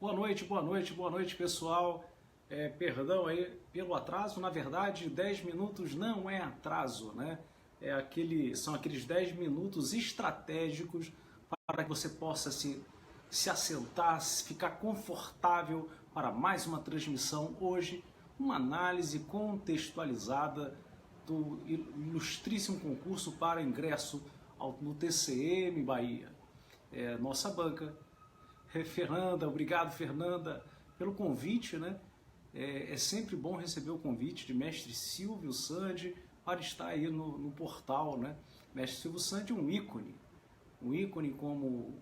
Boa noite, pessoal. Perdão aí pelo atraso, na verdade, 10 minutos não é atraso, né? São aqueles 10 minutos estratégicos para que você possa se assentar, ficar confortável para mais uma transmissão. Hoje, uma análise contextualizada do ilustríssimo concurso para ingresso no TCM Bahia. Nossa banca. Fernanda, obrigado Fernanda pelo convite, né? É sempre bom receber o convite de mestre Silvio Sandi para estar aí no portal, né? Mestre Silvio Sandi é um ícone como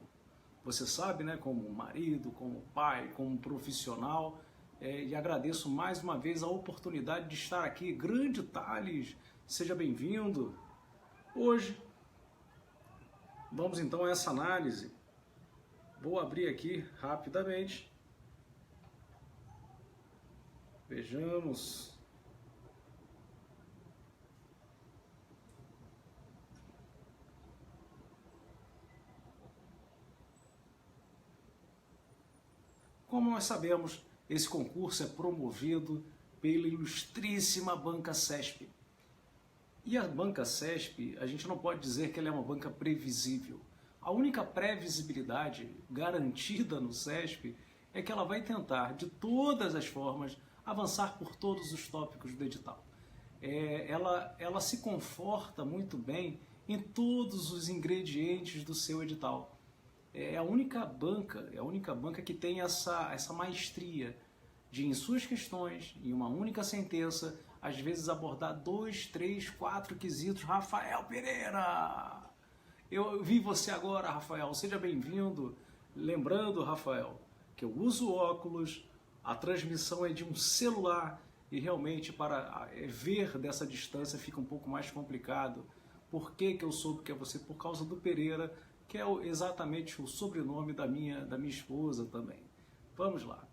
você sabe, né? Como marido, como pai, como profissional, e agradeço mais uma vez a oportunidade de estar aqui. Grande Thales, seja bem-vindo. Hoje vamos então a essa análise. Vou abrir aqui rapidamente. Vejamos. Como nós sabemos, esse concurso é promovido pela ilustríssima Banca CESP. E a Banca CESP, a gente não pode dizer que ela é uma banca previsível. A única previsibilidade garantida no CESP é que ela vai tentar, de todas as formas, avançar por todos os tópicos do edital. Ela se conforta muito bem em todos os ingredientes do seu edital. É a única banca que tem essa maestria de, em suas questões, em uma única sentença, às vezes abordar 2, 3, 4 quesitos. Rafael Pereira! Eu vi você agora, Rafael, seja bem-vindo. Lembrando, Rafael, que eu uso óculos, a transmissão é de um celular e realmente para ver dessa distância fica um pouco mais complicado. Por que eu soube que é você? Por causa do Pereira, que é exatamente o sobrenome da minha esposa também. Vamos lá.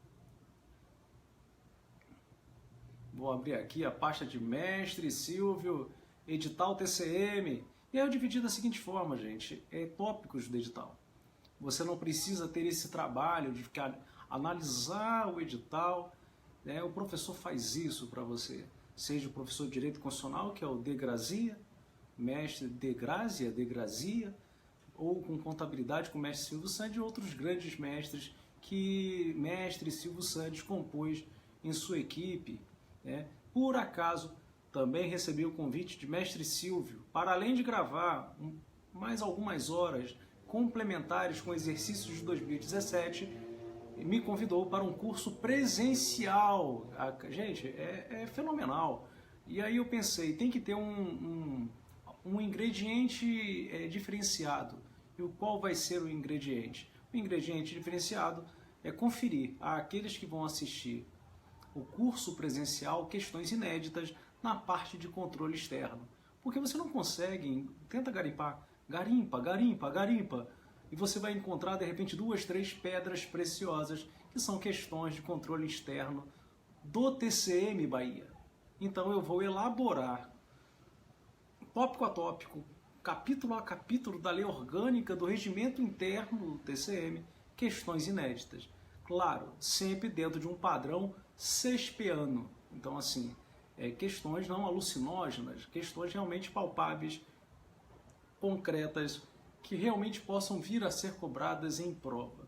Vou abrir aqui a pasta de mestre Silvio, edital TCM. E aí eu dividi da seguinte forma, gente, tópicos do edital. Você não precisa ter esse trabalho de ficar analisar o edital, né? O professor faz isso para você. Seja o professor de Direito Constitucional, que é o Degrazia, mestre Degrazia, ou com contabilidade com o mestre Silvio Sandi e outros grandes mestres que mestre Silvio Sandi compôs em sua equipe, né? Por acaso, também recebi o convite de mestre Silvio para, além de gravar mais algumas horas complementares com exercícios de 2017, me convidou para um curso presencial. Gente, é fenomenal. E aí eu pensei, tem que ter um ingrediente diferenciado. E qual vai ser o ingrediente? O ingrediente diferenciado é conferir àqueles que vão assistir o curso presencial questões inéditas na parte de controle externo. Porque você não consegue, tenta garimpar, garimpa, e você vai encontrar de repente 2, 3 pedras preciosas que são questões de controle externo do TCM Bahia. Então eu vou elaborar, tópico a tópico, capítulo a capítulo da lei orgânica do regimento interno do TCM, questões inéditas. Claro, sempre dentro de um padrão CESPiano. Então assim, questões não alucinógenas, questões realmente palpáveis, concretas, que realmente possam vir a ser cobradas em prova.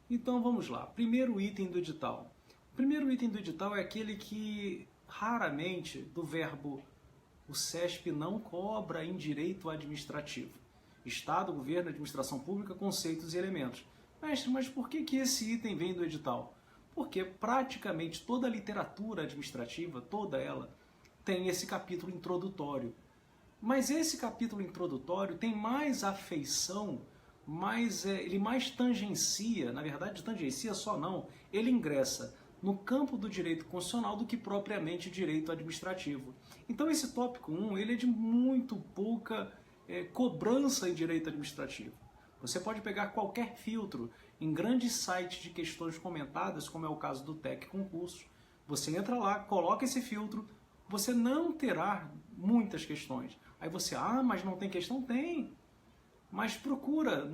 Então vamos lá. Primeiro item do edital. O primeiro item do edital é aquele que raramente, do verbo o CESP não cobra em direito administrativo. Estado, governo, administração pública, conceitos e elementos. Mestre, mas por que esse item vem do edital? Porque praticamente toda a literatura administrativa, toda ela, tem esse capítulo introdutório. Mas esse capítulo introdutório tem mais afeição, ele mais tangencia, na verdade tangencia só não, ele ingressa no campo do direito constitucional do que propriamente direito administrativo. Então esse tópico 1, ele é de muito pouca cobrança em direito administrativo. Você pode pegar qualquer filtro em grandes sites de questões comentadas, como é o caso do TEC Concursos. Você entra lá, coloca esse filtro, você não terá muitas questões. Aí você, mas não tem questão? Tem. Mas procura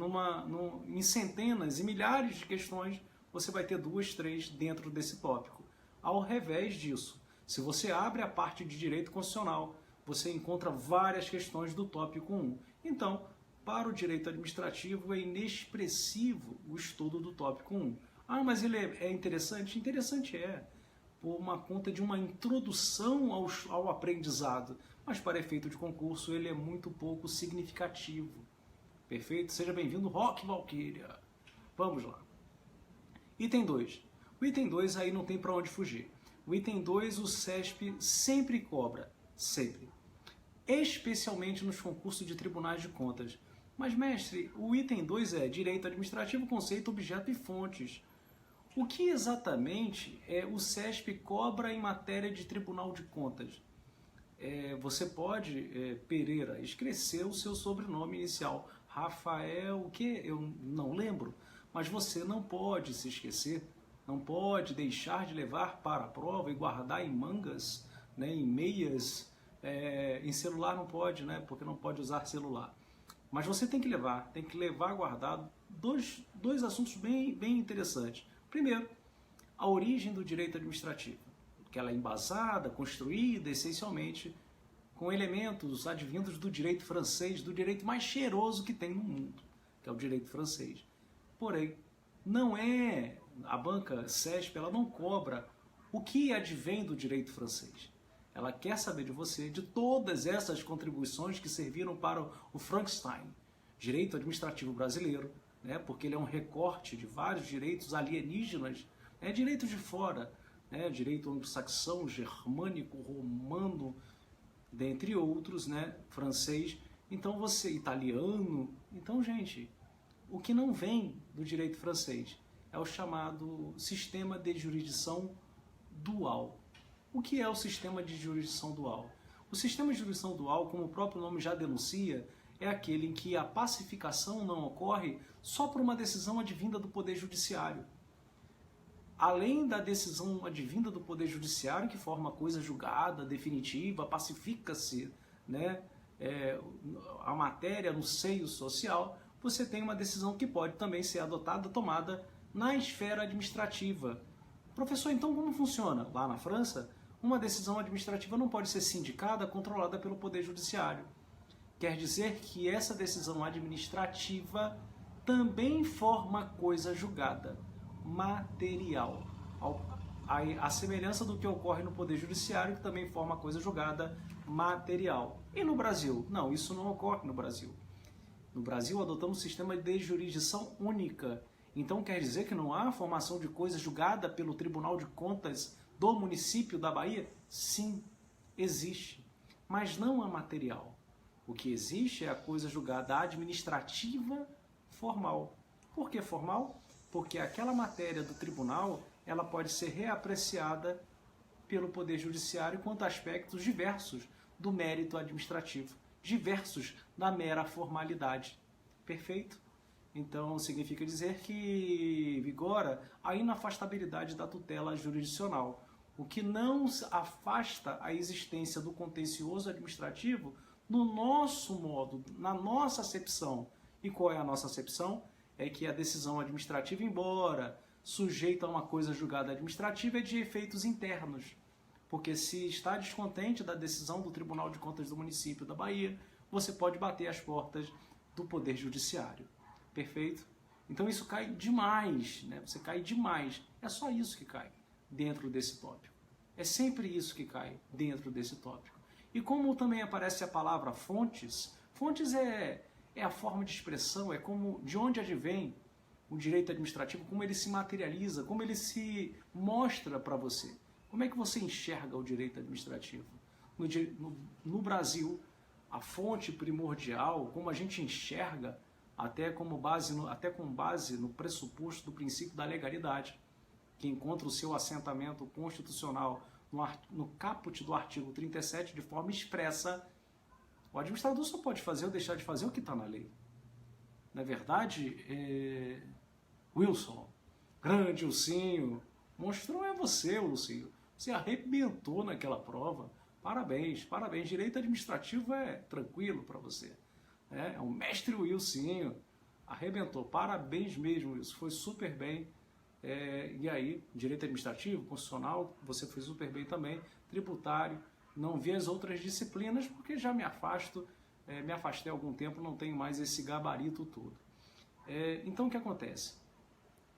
em centenas e milhares de questões, você vai ter 2, 3 dentro desse tópico. Ao revés disso, se você abre a parte de direito constitucional, você encontra várias questões do tópico 1. Então, para o direito administrativo é inexpressivo o estudo do tópico 1. Ah, mas ele é interessante? Interessante é, por uma conta de uma introdução ao aprendizado, mas para efeito de concurso ele é muito pouco significativo. Perfeito? Seja bem-vindo, Rock Valkyria. Vamos lá. Item 2. O item 2 aí não tem para onde fugir. O item 2 o CESP sempre cobra, sempre. Especialmente nos concursos de tribunais de contas. Mas, mestre, o item 2 é direito administrativo, conceito, objeto e fontes. O que exatamente o CESP cobra em matéria de tribunal de contas? Você pode, Pereira, esquecer o seu sobrenome inicial. Rafael, o que? Eu não lembro. Mas você não pode se esquecer, não pode deixar de levar para a prova e guardar em mangas, né, em meias, em celular não pode, né, porque não pode usar celular. Mas você tem que levar guardado dois assuntos bem interessantes. Primeiro, a origem do direito administrativo, que ela é embasada, construída essencialmente com elementos advindos do direito francês, do direito mais cheiroso que tem no mundo, que é o direito francês. Porém, não é a banca CESP, ela não cobra o que advém do direito francês. Ela quer saber de você de todas essas contribuições que serviram para o Frankenstein, direito administrativo brasileiro, né, porque ele é um recorte de vários direitos alienígenas, né, direitos de fora, né, direito anglo-saxão, germânico, romano, dentre outros, né, francês, então você, italiano. Então, gente, o que não vem do direito francês é o chamado sistema de jurisdição dual. O que é o sistema de jurisdição dual? O sistema de jurisdição dual, como o próprio nome já denuncia, é aquele em que a pacificação não ocorre só por uma decisão advinda do Poder Judiciário. Além da decisão advinda do Poder Judiciário, que forma coisa julgada, definitiva, pacifica-se, né, a matéria no seio social, você tem uma decisão que pode também ser adotada, tomada na esfera administrativa. Professor, então como funciona? Lá na França, uma decisão administrativa não pode ser sindicada, controlada pelo Poder Judiciário. Quer dizer que essa decisão administrativa também forma coisa julgada, material. A semelhança do que ocorre no Poder Judiciário, que também forma coisa julgada, material. E no Brasil? Não, isso não ocorre no Brasil. No Brasil, adotamos um sistema de jurisdição única. Então, quer dizer que não há formação de coisa julgada pelo Tribunal de Contas do município da Bahia? Sim, existe. Mas não a material. O que existe é a coisa julgada administrativa formal. Por que formal? Porque aquela matéria do tribunal, ela pode ser reapreciada pelo Poder Judiciário quanto a aspectos diversos do mérito administrativo, diversos da mera formalidade. Perfeito? Então, significa dizer que vigora a inafastabilidade da tutela jurisdicional, o que não afasta a existência do contencioso administrativo no nosso modo, na nossa acepção. E qual é a nossa acepção? É que a decisão administrativa, embora sujeita a uma coisa julgada administrativa, é de efeitos internos. Porque se está descontente da decisão do Tribunal de Contas do município da Bahia, você pode bater as portas do Poder Judiciário. Perfeito? Então isso cai demais, né? Você cai demais. É só isso que cai dentro desse tópico. É sempre isso que cai dentro desse tópico. E como também aparece a palavra fontes, fontes é a forma de expressão, é como de onde advém o direito administrativo, como ele se materializa, como ele mostra para você. Como é que você enxerga o direito administrativo? No Brasil, a fonte primordial, como a gente enxerga, até com base no pressuposto do princípio da legalidade, que encontra o seu assentamento constitucional no caput do artigo 37 de forma expressa. O administrador só pode fazer ou deixar de fazer o que está na lei. Na verdade, Wilson, grande Wilsinho, monstrão é você, Wilsinho. Você arrebentou naquela prova. Parabéns, parabéns. Direito administrativo é tranquilo para você. É um mestre Wilsinho. Arrebentou. Parabéns mesmo, Wilson. Foi super bem. E aí, direito administrativo, constitucional, você foi super bem também, tributário, não vi as outras disciplinas porque já me afastei há algum tempo, não tenho mais esse gabarito todo. Então o que acontece?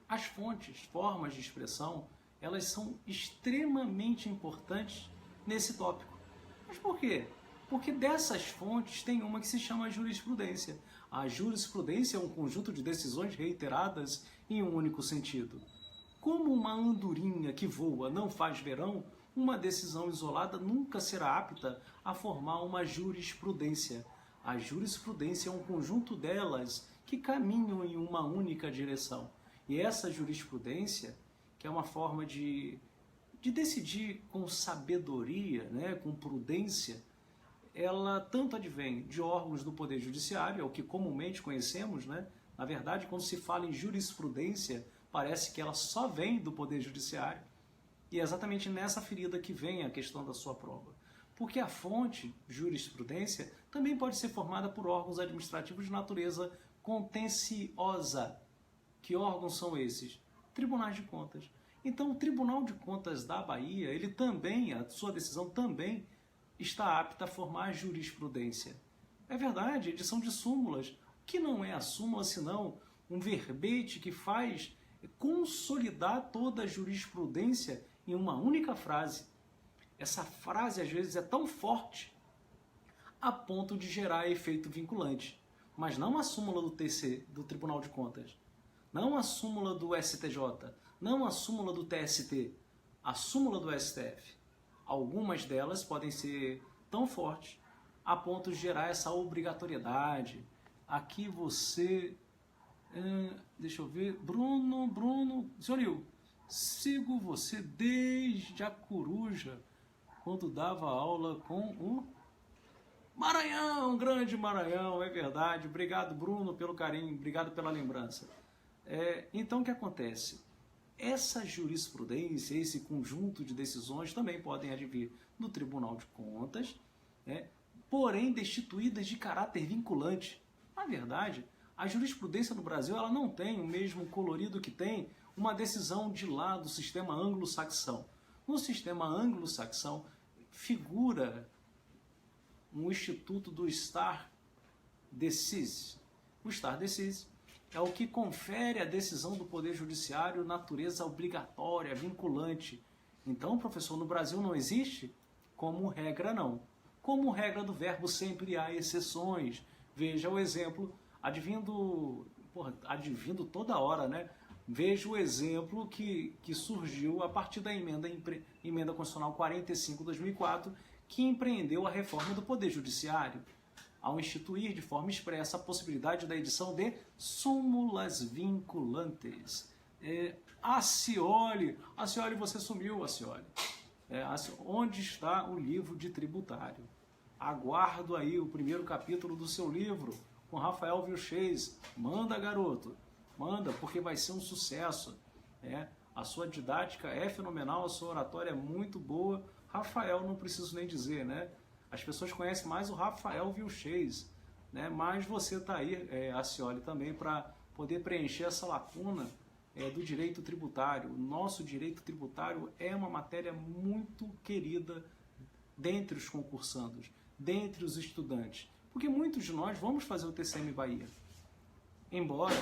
As fontes, formas de expressão, elas são extremamente importantes nesse tópico. Mas por quê? Porque dessas fontes tem uma que se chama jurisprudência. A jurisprudência é um conjunto de decisões reiteradas em um único sentido. Como uma andorinha que voa não faz verão, uma decisão isolada nunca será apta a formar uma jurisprudência. A jurisprudência é um conjunto delas que caminham em uma única direção. E essa jurisprudência, que é uma forma de decidir com sabedoria, né, com prudência, ela tanto advém de órgãos do Poder Judiciário, é o que comumente conhecemos, né? Na verdade, quando se fala em jurisprudência, parece que ela só vem do Poder Judiciário, e é exatamente nessa ferida que vem a questão da sua prova. Porque a fonte, jurisprudência, também pode ser formada por órgãos administrativos de natureza contenciosa. Que órgãos são esses? Tribunais de Contas. Então, o Tribunal de Contas da Bahia, ele também, a sua decisão também está apta a formar jurisprudência. É verdade, edição de súmulas. O que não é a súmula, senão um verbete que faz consolidar toda a jurisprudência em uma única frase. Essa frase, às vezes, é tão forte a ponto de gerar efeito vinculante. Mas não a súmula do TC, do Tribunal de Contas. Não a súmula do STJ. Não a súmula do TST. A súmula do STF. Algumas delas podem ser tão fortes a ponto de gerar essa obrigatoriedade. Aqui você... deixa eu ver... Bruno... Senhor, sigo você desde a coruja, quando dava aula com o Maranhão, grande Maranhão, é verdade. Obrigado, Bruno, pelo carinho, obrigado pela lembrança. Então, o que acontece? Essa jurisprudência, esse conjunto de decisões também podem advir do Tribunal de Contas, porém destituídas de caráter vinculante. Na verdade, a jurisprudência no Brasil ela não tem o mesmo colorido que tem uma decisão de lá do sistema anglo-saxão. No sistema anglo-saxão figura um instituto do stare decisis. O stare decisis é o que confere à decisão do Poder Judiciário natureza obrigatória, vinculante. Então, professor, no Brasil não existe? Como regra, não. Como regra do verbo, sempre há exceções. Veja o exemplo, advindo toda hora, né? Veja o exemplo que surgiu a partir da emenda constitucional 45/2004, que empreendeu a reforma do Poder Judiciário, ao instituir de forma expressa a possibilidade da edição de súmulas vinculantes. Acioli, você sumiu, Acioli. Onde está o livro de tributário? Aguardo aí o primeiro capítulo do seu livro, com Rafael Vilches. Manda, garoto, manda, porque vai ser um sucesso. A sua didática é fenomenal, a sua oratória é muito boa. Rafael, não preciso nem dizer, né? As pessoas conhecem mais o Rafael Vilches, né? Mas você está aí, Acioli, também para poder preencher essa lacuna do direito tributário. O nosso direito tributário é uma matéria muito querida dentre os concursandos, dentre os estudantes, porque muitos de nós vamos fazer o TCM Bahia. Embora,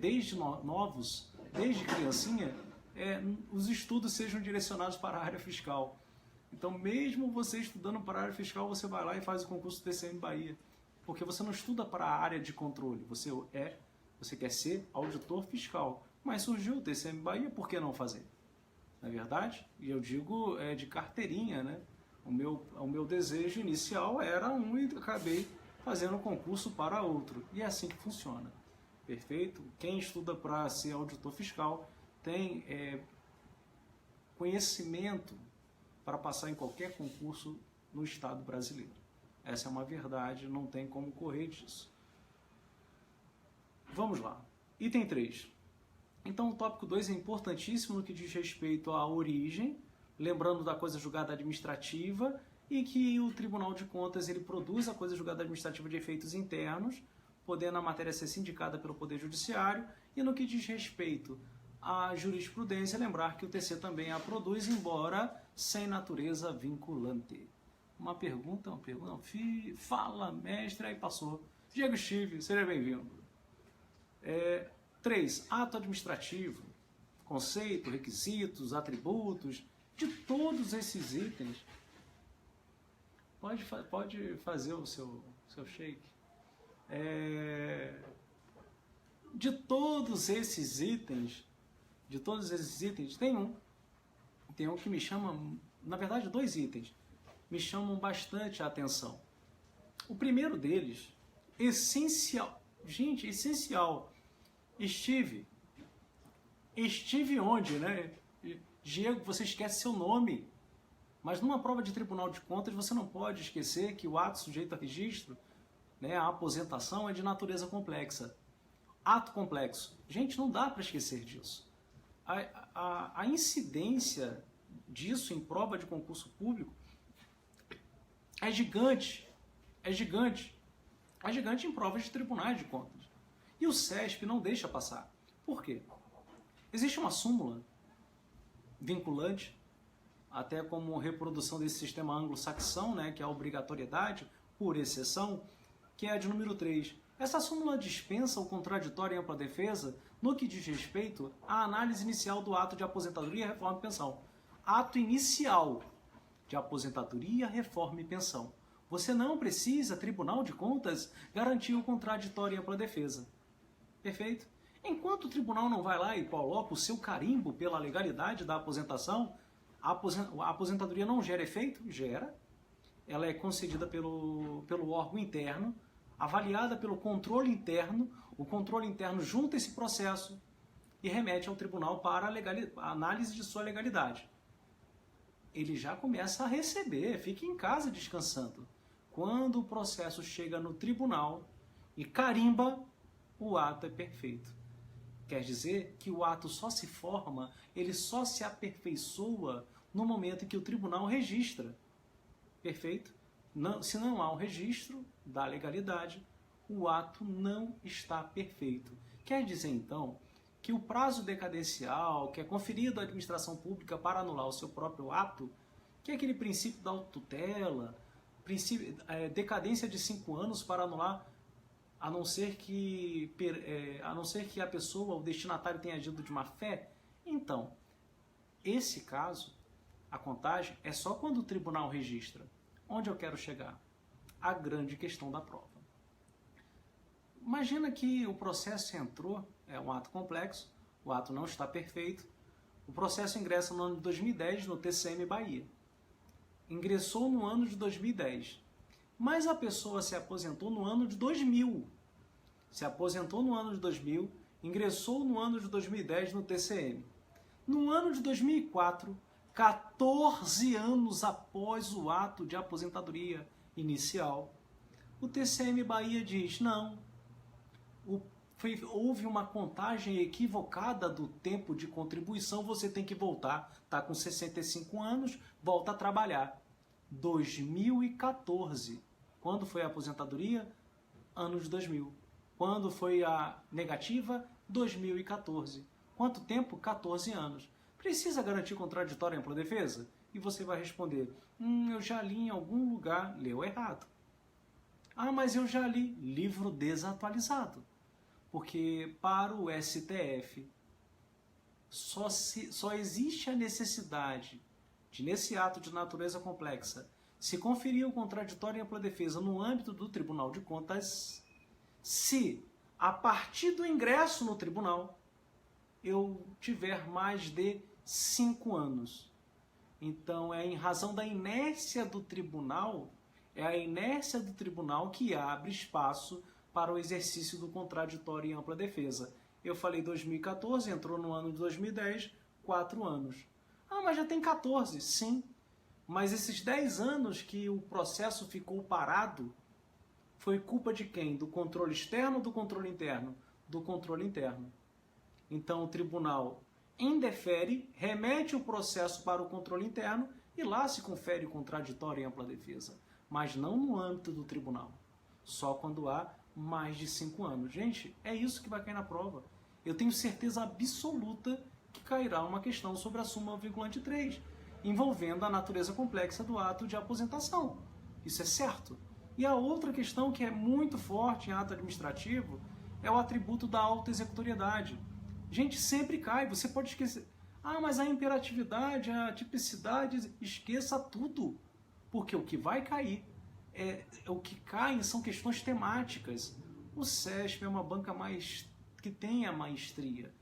desde novos, desde criancinha, os estudos sejam direcionados para a área fiscal. Então, mesmo você estudando para a área fiscal, você vai lá e faz o concurso do TCM Bahia. Porque você não estuda para a área de controle, você quer ser auditor fiscal. Mas surgiu o TCM Bahia, por que não fazer? Não é verdade? E eu digo de carteirinha, né? O meu desejo inicial era um e acabei fazendo um concurso para outro. E é assim que funciona. Perfeito? Quem estuda para ser auditor fiscal tem conhecimento para passar em qualquer concurso no Estado brasileiro. Essa é uma verdade, não tem como correr disso. Vamos lá. Item 3. Então, o tópico 2 é importantíssimo no que diz respeito à origem, lembrando da coisa julgada administrativa, e que o Tribunal de Contas ele produz a coisa julgada administrativa de efeitos internos, podendo a matéria ser sindicada pelo Poder Judiciário, e no que diz respeito a jurisprudência lembrar que o TC também a produz, embora sem natureza vinculante. Uma pergunta. Fala, mestre, aí passou. Diego Steve, seja bem-vindo. 3. Ato administrativo, conceito, requisitos, atributos, de todos esses itens. Pode fazer o seu shake. De todos esses itens, tem um que me chama, na verdade 2 itens, me chamam bastante a atenção. O primeiro deles, essencial, gente, essencial. Estive onde, né? Diego, você esquece seu nome. Mas numa prova de Tribunal de Contas, você não pode esquecer que o ato sujeito a registro, né, a aposentação, é de natureza complexa. Ato complexo. Gente, não dá para esquecer disso. A incidência disso em prova de concurso público é gigante. É gigante em provas de tribunais de contas. E o CESP não deixa passar. Por quê? Existe uma súmula vinculante, até como reprodução desse sistema anglo-saxão, né, que é a obrigatoriedade, por exceção, que é a de número 3. Essa súmula dispensa o contraditório e ampla defesa no que diz respeito à análise inicial do ato de aposentadoria, reforma e pensão. Ato inicial de aposentadoria, reforma e pensão. Você não precisa, Tribunal de Contas, garantir o contraditório e ampla defesa. Perfeito? Enquanto o tribunal não vai lá e coloca o seu carimbo pela legalidade da aposentação, a aposentadoria não gera efeito? Gera. Ela é concedida pelo órgão interno, avaliada pelo controle interno, o controle interno junta esse processo e remete ao tribunal para a análise de sua legalidade. Ele já começa a receber, fica em casa descansando. Quando o processo chega no tribunal e carimba, o ato é perfeito. Quer dizer que o ato só se forma, ele só se aperfeiçoa no momento em que o tribunal registra. Perfeito? Se não há um registro da legalidade, o ato não está perfeito. Quer dizer, então, que o prazo decadencial que é conferido à administração pública para anular o seu próprio ato, que é aquele princípio da autotutela, decadência de 5 anos para anular, a não ser que a pessoa, o destinatário, tenha agido de má fé. Então, esse caso, a contagem é só quando o tribunal registra. Onde eu quero chegar? A grande questão da prova. Imagina que o processo entrou, é um ato complexo, o ato não está perfeito, o processo ingressa no ano de 2010 no TCM Bahia. Ingressou no ano de 2010. Mas a pessoa se aposentou no ano de 2000. Se aposentou no ano de 2000, ingressou no ano de 2010 no TCM. No ano de 2004, 14 anos após o ato de aposentadoria inicial, o TCM Bahia diz, não, houve uma contagem equivocada do tempo de contribuição, você tem que voltar, está com 65 anos, volta a trabalhar. 2014. Quando foi a aposentadoria? Ano de 2000. Quando foi a negativa? 2014. Quanto tempo? 14 anos. Precisa garantir contraditório em ampla defesa? E você vai responder, eu já li em algum lugar, leu errado. Ah, mas eu já li, livro desatualizado. Porque para o STF só existe a necessidade de, nesse ato de natureza complexa, se conferir o contraditório em ampla defesa no âmbito do Tribunal de Contas, se, a partir do ingresso no tribunal, eu tiver mais de 5 anos. Então, é em razão da inércia do tribunal, é a inércia do tribunal que abre espaço para o exercício do contraditório em ampla defesa. Eu falei 2014, entrou no ano de 2010, 4 anos. Ah, mas já tem 14, sim. Mas esses 10 anos que o processo ficou parado, foi culpa de quem? Do controle externo ou do controle interno? Do controle interno. Então o tribunal indefere, remete o processo para o controle interno e lá se confere o contraditório em ampla defesa. Mas não no âmbito do tribunal. Só quando há mais de 5 anos. Gente, é isso que vai cair na prova. eu tenho certeza absoluta que cairá uma questão sobre a súmula vinculante 3, envolvendo a natureza complexa do ato de aposentação. Isso é certo. E a outra questão que é muito forte em ato administrativo é o atributo da autoexecutoriedade. Gente, sempre cai, você pode esquecer. Ah, mas a imperatividade, a tipicidade, esqueça tudo. Porque o que vai cair, o que caem são questões temáticas. O SESP é uma banca que tenha maestria,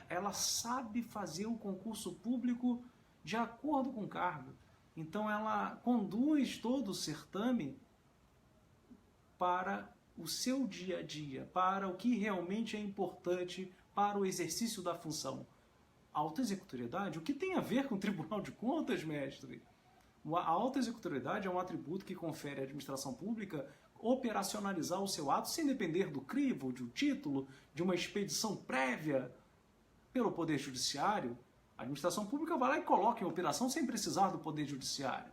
ela sabe fazer o concurso público de acordo com o cargo. Então ela conduz todo o certame para o seu dia a dia, para o que realmente é importante para o exercício da função. Autoexecutoriedade, o que tem a ver com o Tribunal de Contas, mestre? A autoexecutoriedade é um atributo que confere à administração pública operacionalizar o seu ato sem depender do crivo, de um título, de uma expedição prévia pelo Poder Judiciário. A administração pública vai lá e coloca em operação sem precisar do Poder Judiciário.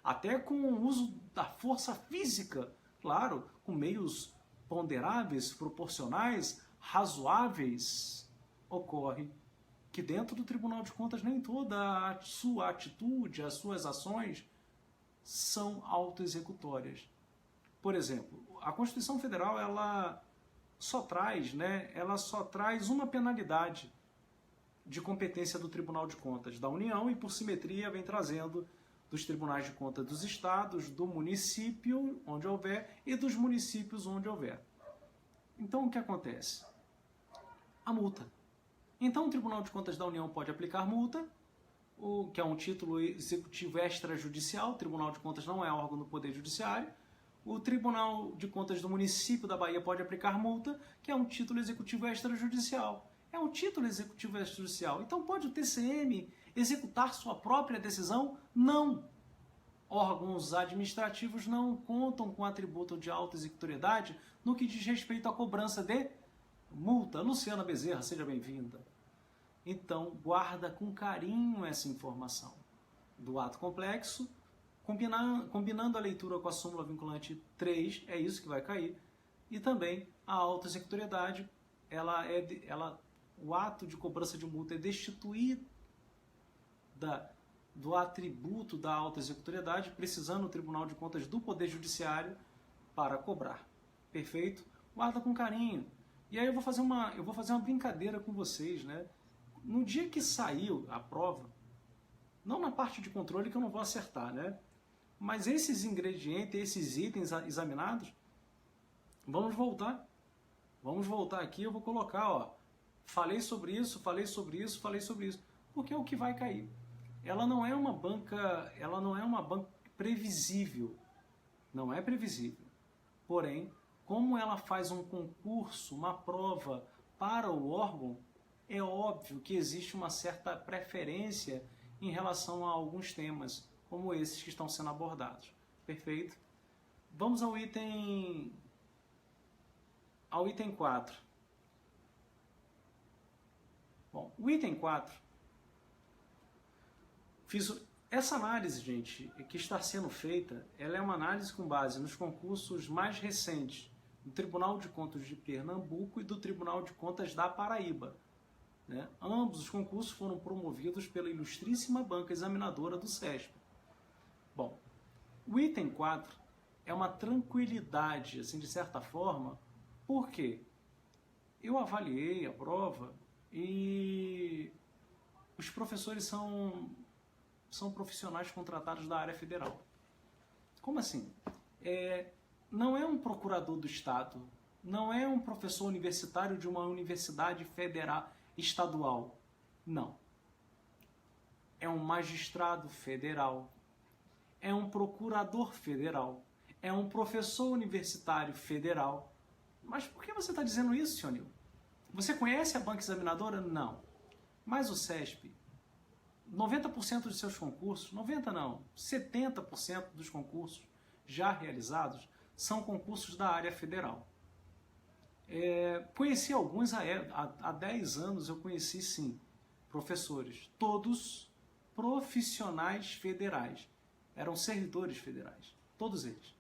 Até com o uso da força física, claro, com meios ponderáveis, proporcionais, razoáveis, ocorre que dentro do Tribunal de Contas nem toda a sua atitude, as suas ações são autoexecutórias. Por exemplo, a Constituição Federal ela só traz uma penalidade de competência do Tribunal de Contas da União e, por simetria, vem trazendo dos tribunais de contas dos estados, do município, onde houver, e dos municípios, onde houver. Então, o que acontece? A multa. Então, o Tribunal de Contas da União pode aplicar multa, que é um título executivo extrajudicial. O Tribunal de Contas não é órgão do Poder Judiciário. O Tribunal de Contas do município da Bahia pode aplicar multa, que é um título executivo extrajudicial. É um título executivo extrajudicial. Então, pode o TCM executar sua própria decisão? Não. Órgãos administrativos não contam com atributo de autoexecutoriedade no que diz respeito à cobrança de multa. Luciana Bezerra, seja bem-vinda. Então, guarda com carinho essa informação do ato complexo, combinando a leitura com a súmula vinculante 3, é isso que vai cair, e também a autoexecutoriedade, o ato de cobrança de multa é destituído do atributo da autoexecutoriedade, precisando o Tribunal de Contas do Poder Judiciário para cobrar. Perfeito? Guarda com carinho. E aí eu vou fazer uma brincadeira com vocês, né? No dia que saiu a prova, não na parte de controle que eu não vou acertar, né? Mas esses ingredientes, esses itens examinados, vamos voltar. Vamos voltar aqui, eu vou colocar, ó, falei sobre isso, porque é o que vai cair. Ela não é uma banca previsível, não é previsível. Porém, como ela faz um concurso, uma prova para o órgão, é óbvio que existe uma certa preferência em relação a alguns temas, como esses que estão sendo abordados. Perfeito? Vamos ao item 4. Bom, o item 4, essa análise, gente, que está sendo feita, ela é uma análise com base nos concursos mais recentes do Tribunal de Contas de Pernambuco e do Tribunal de Contas da Paraíba. Né? Ambos os concursos foram promovidos pela ilustríssima banca examinadora do SESP. Bom, o item 4 é uma tranquilidade, assim, de certa forma, porque eu avaliei a prova e os professores são profissionais contratados da área federal. Como assim? Não é um procurador do Estado, não é um professor universitário de uma universidade federal, estadual. Não. É um magistrado federal, é um procurador federal, é um professor universitário federal. Mas por que você está dizendo isso, senhor Nil? Você conhece a banca examinadora? Não. Mas o SESP, 90% dos seus concursos, 90% não, 70% dos concursos já realizados são concursos da área federal. Conheci alguns há 10 anos, eu conheci sim, professores, todos profissionais federais, eram servidores federais, todos eles.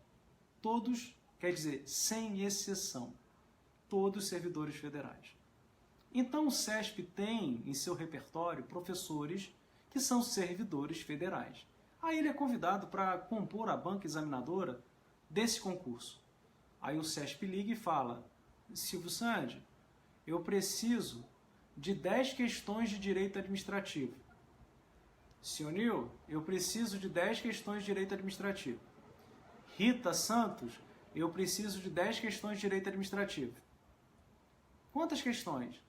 Todos, quer dizer, sem exceção, todos servidores federais. Então o SESP tem em seu repertório professores que são servidores federais. Aí ele é convidado para compor a banca examinadora desse concurso. Aí o SESP liga e fala: Silvio Sandi, eu preciso de 10 questões de direito administrativo. Sionil, eu preciso de 10 questões de direito administrativo. Rita Santos, eu preciso de 10 questões de direito administrativo. Quantas questões?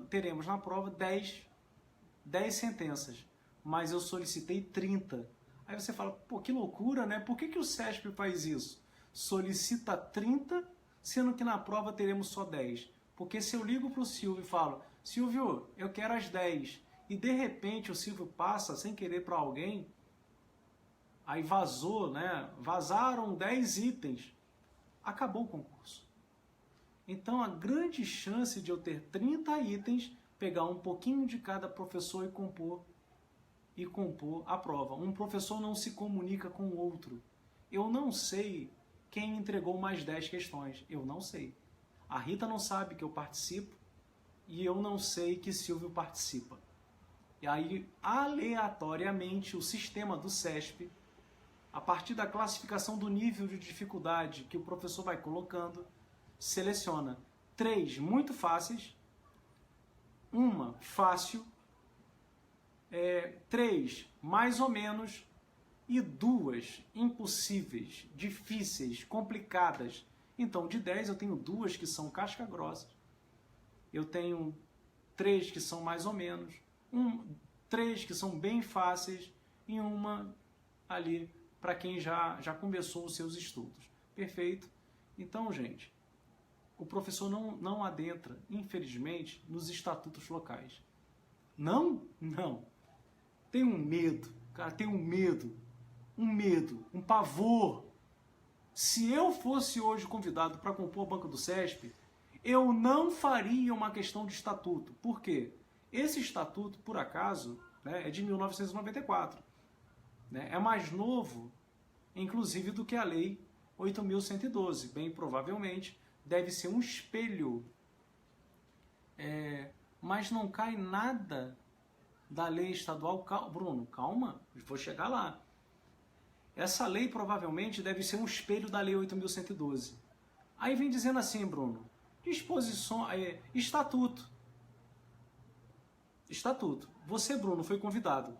Teremos na prova 10 sentenças, mas eu solicitei 30. Aí você fala, pô, que loucura, né? Por que o SESP faz isso? Solicita 30, sendo que na prova teremos só 10. Porque se eu ligo para o Silvio e falo, Silvio, eu quero as 10, e de repente o Silvio passa sem querer para alguém, aí vazou, né? Vazaram 10 itens, acabou o concurso. Então a grande chance de eu ter 30 itens, pegar um pouquinho de cada professor e compor a prova. Um professor não se comunica com o outro. Eu não sei quem entregou mais 10 questões. Eu não sei. A Rita não sabe que eu participo e eu não sei que Silvio participa. E aí, aleatoriamente, o sistema do SESP, a partir da classificação do nível de dificuldade que o professor vai colocando, seleciona 3 muito fáceis, uma fácil, 3 mais ou menos e 2 impossíveis, difíceis, complicadas. Então, de 10 eu tenho 2 que são casca grossa, eu tenho 3 que são mais ou menos, 3 que são bem fáceis e uma ali para quem já começou os seus estudos. Perfeito? Então, gente, o professor não adentra, infelizmente, nos estatutos locais. Não? Não. Tem um medo, cara, tem um medo, um pavor. Se eu fosse hoje convidado para compor a banca do SESP, eu não faria uma questão de estatuto. Por quê? Esse estatuto, por acaso, né, é de 1994. Né? É mais novo, inclusive, do que a Lei 8.112. Bem provavelmente deve ser um espelho. Mas não cai nada da lei estadual. Bruno, calma, vou chegar lá. Essa lei provavelmente deve ser um espelho da lei 8.112. Aí vem dizendo assim, Bruno, estatuto. Estatuto. Você, Bruno, foi convidado.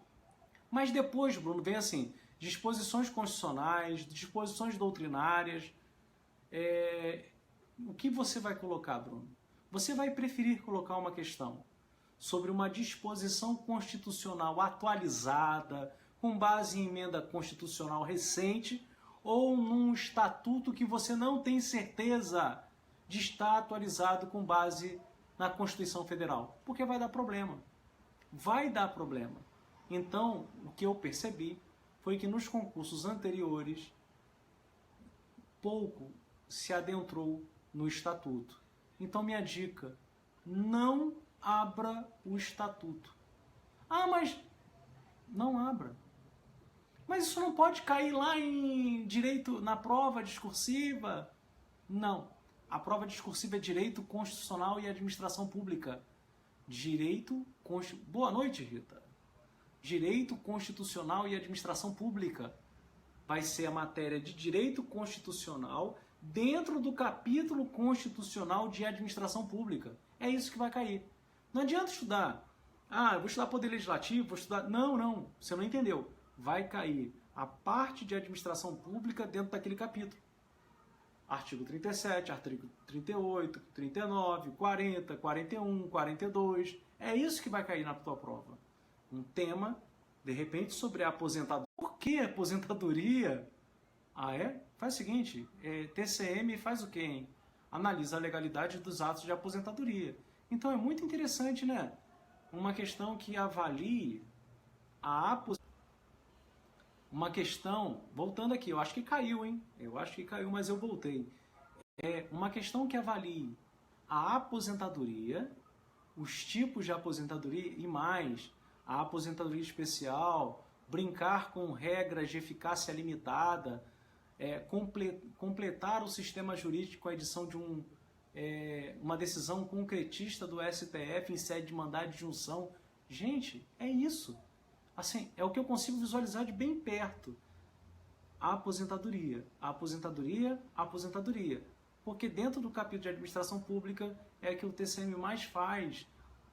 Mas depois, Bruno, vem assim, disposições constitucionais, disposições doutrinárias. O que você vai colocar, Bruno? Você vai preferir colocar uma questão sobre uma disposição constitucional atualizada, com base em emenda constitucional recente, ou num estatuto que você não tem certeza de estar atualizado com base na Constituição Federal? Porque vai dar problema. Vai dar problema. Então, o que eu percebi foi que nos concursos anteriores, pouco se adentrou no estatuto. Então, minha dica, não abra o estatuto. Ah, mas não abra. Mas isso não pode cair lá em direito, na prova discursiva? Não. A prova discursiva é direito constitucional e administração pública. Boa noite, Rita. Direito constitucional e administração pública. Vai ser a matéria de direito constitucional dentro do capítulo constitucional de administração pública. É isso que vai cair. Não adianta estudar. Eu vou estudar poder legislativo, vou estudar... Não, você não entendeu. Vai cair a parte de administração pública dentro daquele capítulo. Artigo 37, artigo 38, 39, 40, 41, 42. É isso que vai cair na tua prova. Um tema, de repente, sobre a aposentadoria. Por que aposentadoria? Faz o seguinte, TCM faz o quê, hein? Analisa a legalidade dos atos de aposentadoria. Então é muito interessante, né? Uma questão que avalie a aposentadoria. Uma questão, voltando aqui, eu acho que caiu, hein? Eu acho que caiu, mas eu voltei. Uma questão que avalie a aposentadoria, os tipos de aposentadoria e mais, a aposentadoria especial, brincar com regras de eficácia limitada, completar o sistema jurídico com a edição uma decisão concretista do STF em sede de mandado de junção. Gente, é isso. Assim, é o que eu consigo visualizar de bem perto. A aposentadoria, a aposentadoria, a aposentadoria. Porque dentro do capítulo de administração pública é que o TCM mais faz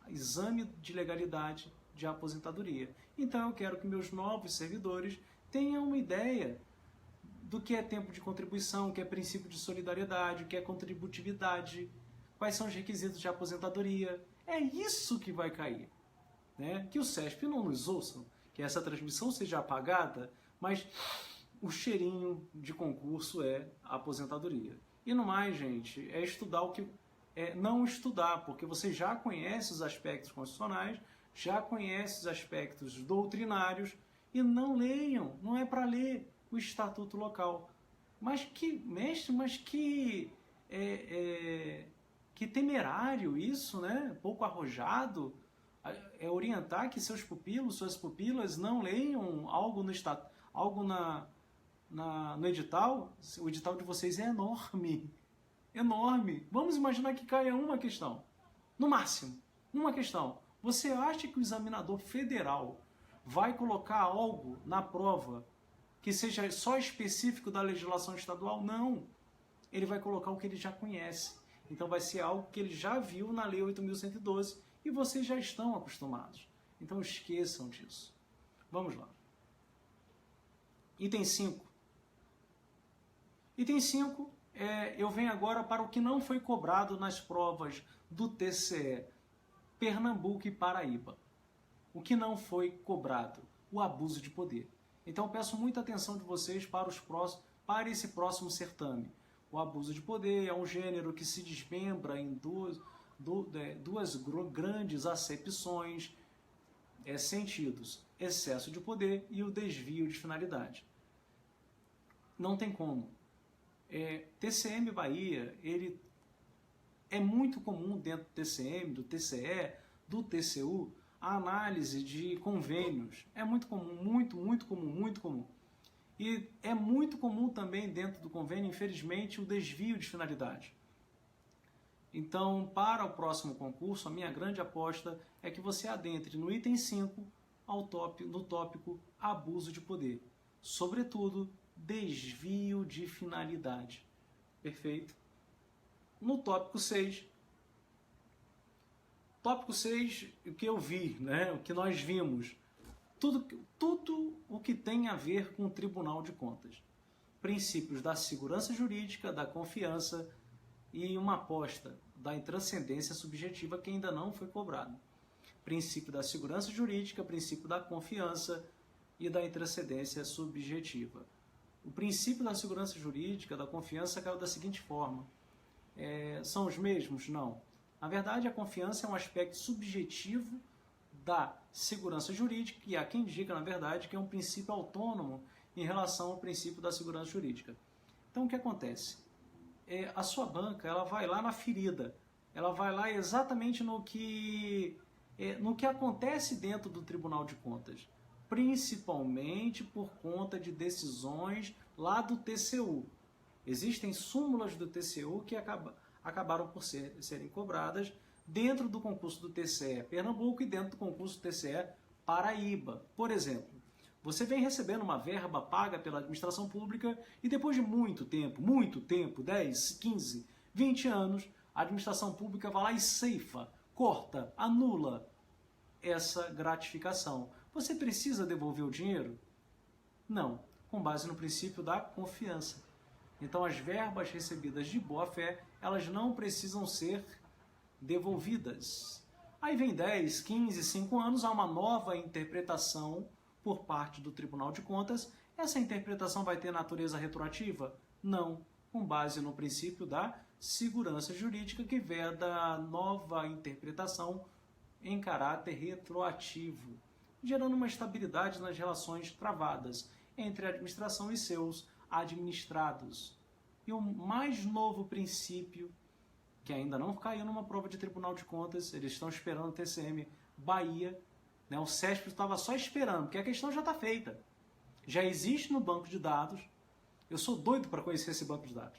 exame de legalidade de aposentadoria. Então eu quero que meus novos servidores tenham uma ideia do que é tempo de contribuição, o que é princípio de solidariedade, o que é contributividade, quais são os requisitos de aposentadoria. É isso que vai cair. Né? Que o CESP não nos ouçam, que essa transmissão seja apagada, mas o cheirinho de concurso é a aposentadoria. E no mais, gente, é estudar o que... não estudar, porque você já conhece os aspectos constitucionais, já conhece os aspectos doutrinários, e não leiam, não é para ler o estatuto local. Mas que, mestre, que temerário isso, né? Pouco arrojado, orientar que seus pupilos, suas pupilas não leiam algo no estatuto, algo no edital. O edital de vocês é enorme, enorme. Vamos imaginar que caia uma questão, no máximo, uma questão. Você acha que o examinador federal vai colocar algo na prova que seja só específico da legislação estadual? Não. Ele vai colocar o que ele já conhece. Então vai ser algo que ele já viu na Lei 8.112 e vocês já estão acostumados. Então esqueçam disso. Vamos lá. Item 5. Item 5, eu venho agora para o que não foi cobrado nas provas do TCE, Pernambuco e Paraíba. O que não foi cobrado? O abuso de poder. Então peço muita atenção de vocês para esse próximo certame. O abuso de poder é um gênero que se desmembra em duas grandes acepções, sentidos: excesso de poder e o desvio de finalidade. Não tem como. TCM Bahia, ele é muito comum dentro do TCM, do TCE, do TCU, a análise de convênios. É muito comum, muito comum. E é muito comum também dentro do convênio, infelizmente, o desvio de finalidade. Então, para o próximo concurso, a minha grande aposta é que você adentre no item 5, no tópico abuso de poder. Sobretudo, desvio de finalidade. Perfeito? No tópico 6, o que eu vi, né? O que nós vimos, tudo o que tem a ver com o Tribunal de Contas. Princípios da segurança jurídica, da confiança e uma aposta da intranscendência subjetiva que ainda não foi cobrado. Princípio da segurança jurídica, princípio da confiança e da intranscendência subjetiva. O princípio da segurança jurídica, da confiança, caiu da seguinte forma. São os mesmos? Não. Na verdade, a confiança é um aspecto subjetivo da segurança jurídica, e há quem diga, na verdade, que é um princípio autônomo em relação ao princípio da segurança jurídica. Então, o que acontece? A sua banca, ela vai lá na ferida, ela vai lá exatamente no que acontece dentro do Tribunal de Contas, principalmente por conta de decisões lá do TCU. Existem súmulas do TCU que acabaram por serem cobradas dentro do concurso do TCE Pernambuco e dentro do concurso do TCE Paraíba. Por exemplo, você vem recebendo uma verba paga pela administração pública e depois de muito tempo, 10, 15, 20 anos, a administração pública vai lá e ceifa, corta, anula essa gratificação. Você precisa devolver o dinheiro? Não, com base no princípio da confiança. Então as verbas recebidas de boa-fé, elas não precisam ser devolvidas. Aí vem 10, 15, 5 anos, há uma nova interpretação por parte do Tribunal de Contas. Essa interpretação vai ter natureza retroativa? Não, com base no princípio da segurança jurídica que veda a nova interpretação em caráter retroativo, gerando uma estabilidade nas relações travadas entre a administração e seus administrados. E o mais novo princípio, que ainda não caiu numa prova de Tribunal de Contas, eles estão esperando o TCM Bahia, né? O CESP estava só esperando, porque a questão já está feita. Já existe no banco de dados. Eu sou doido para conhecer esse banco de dados.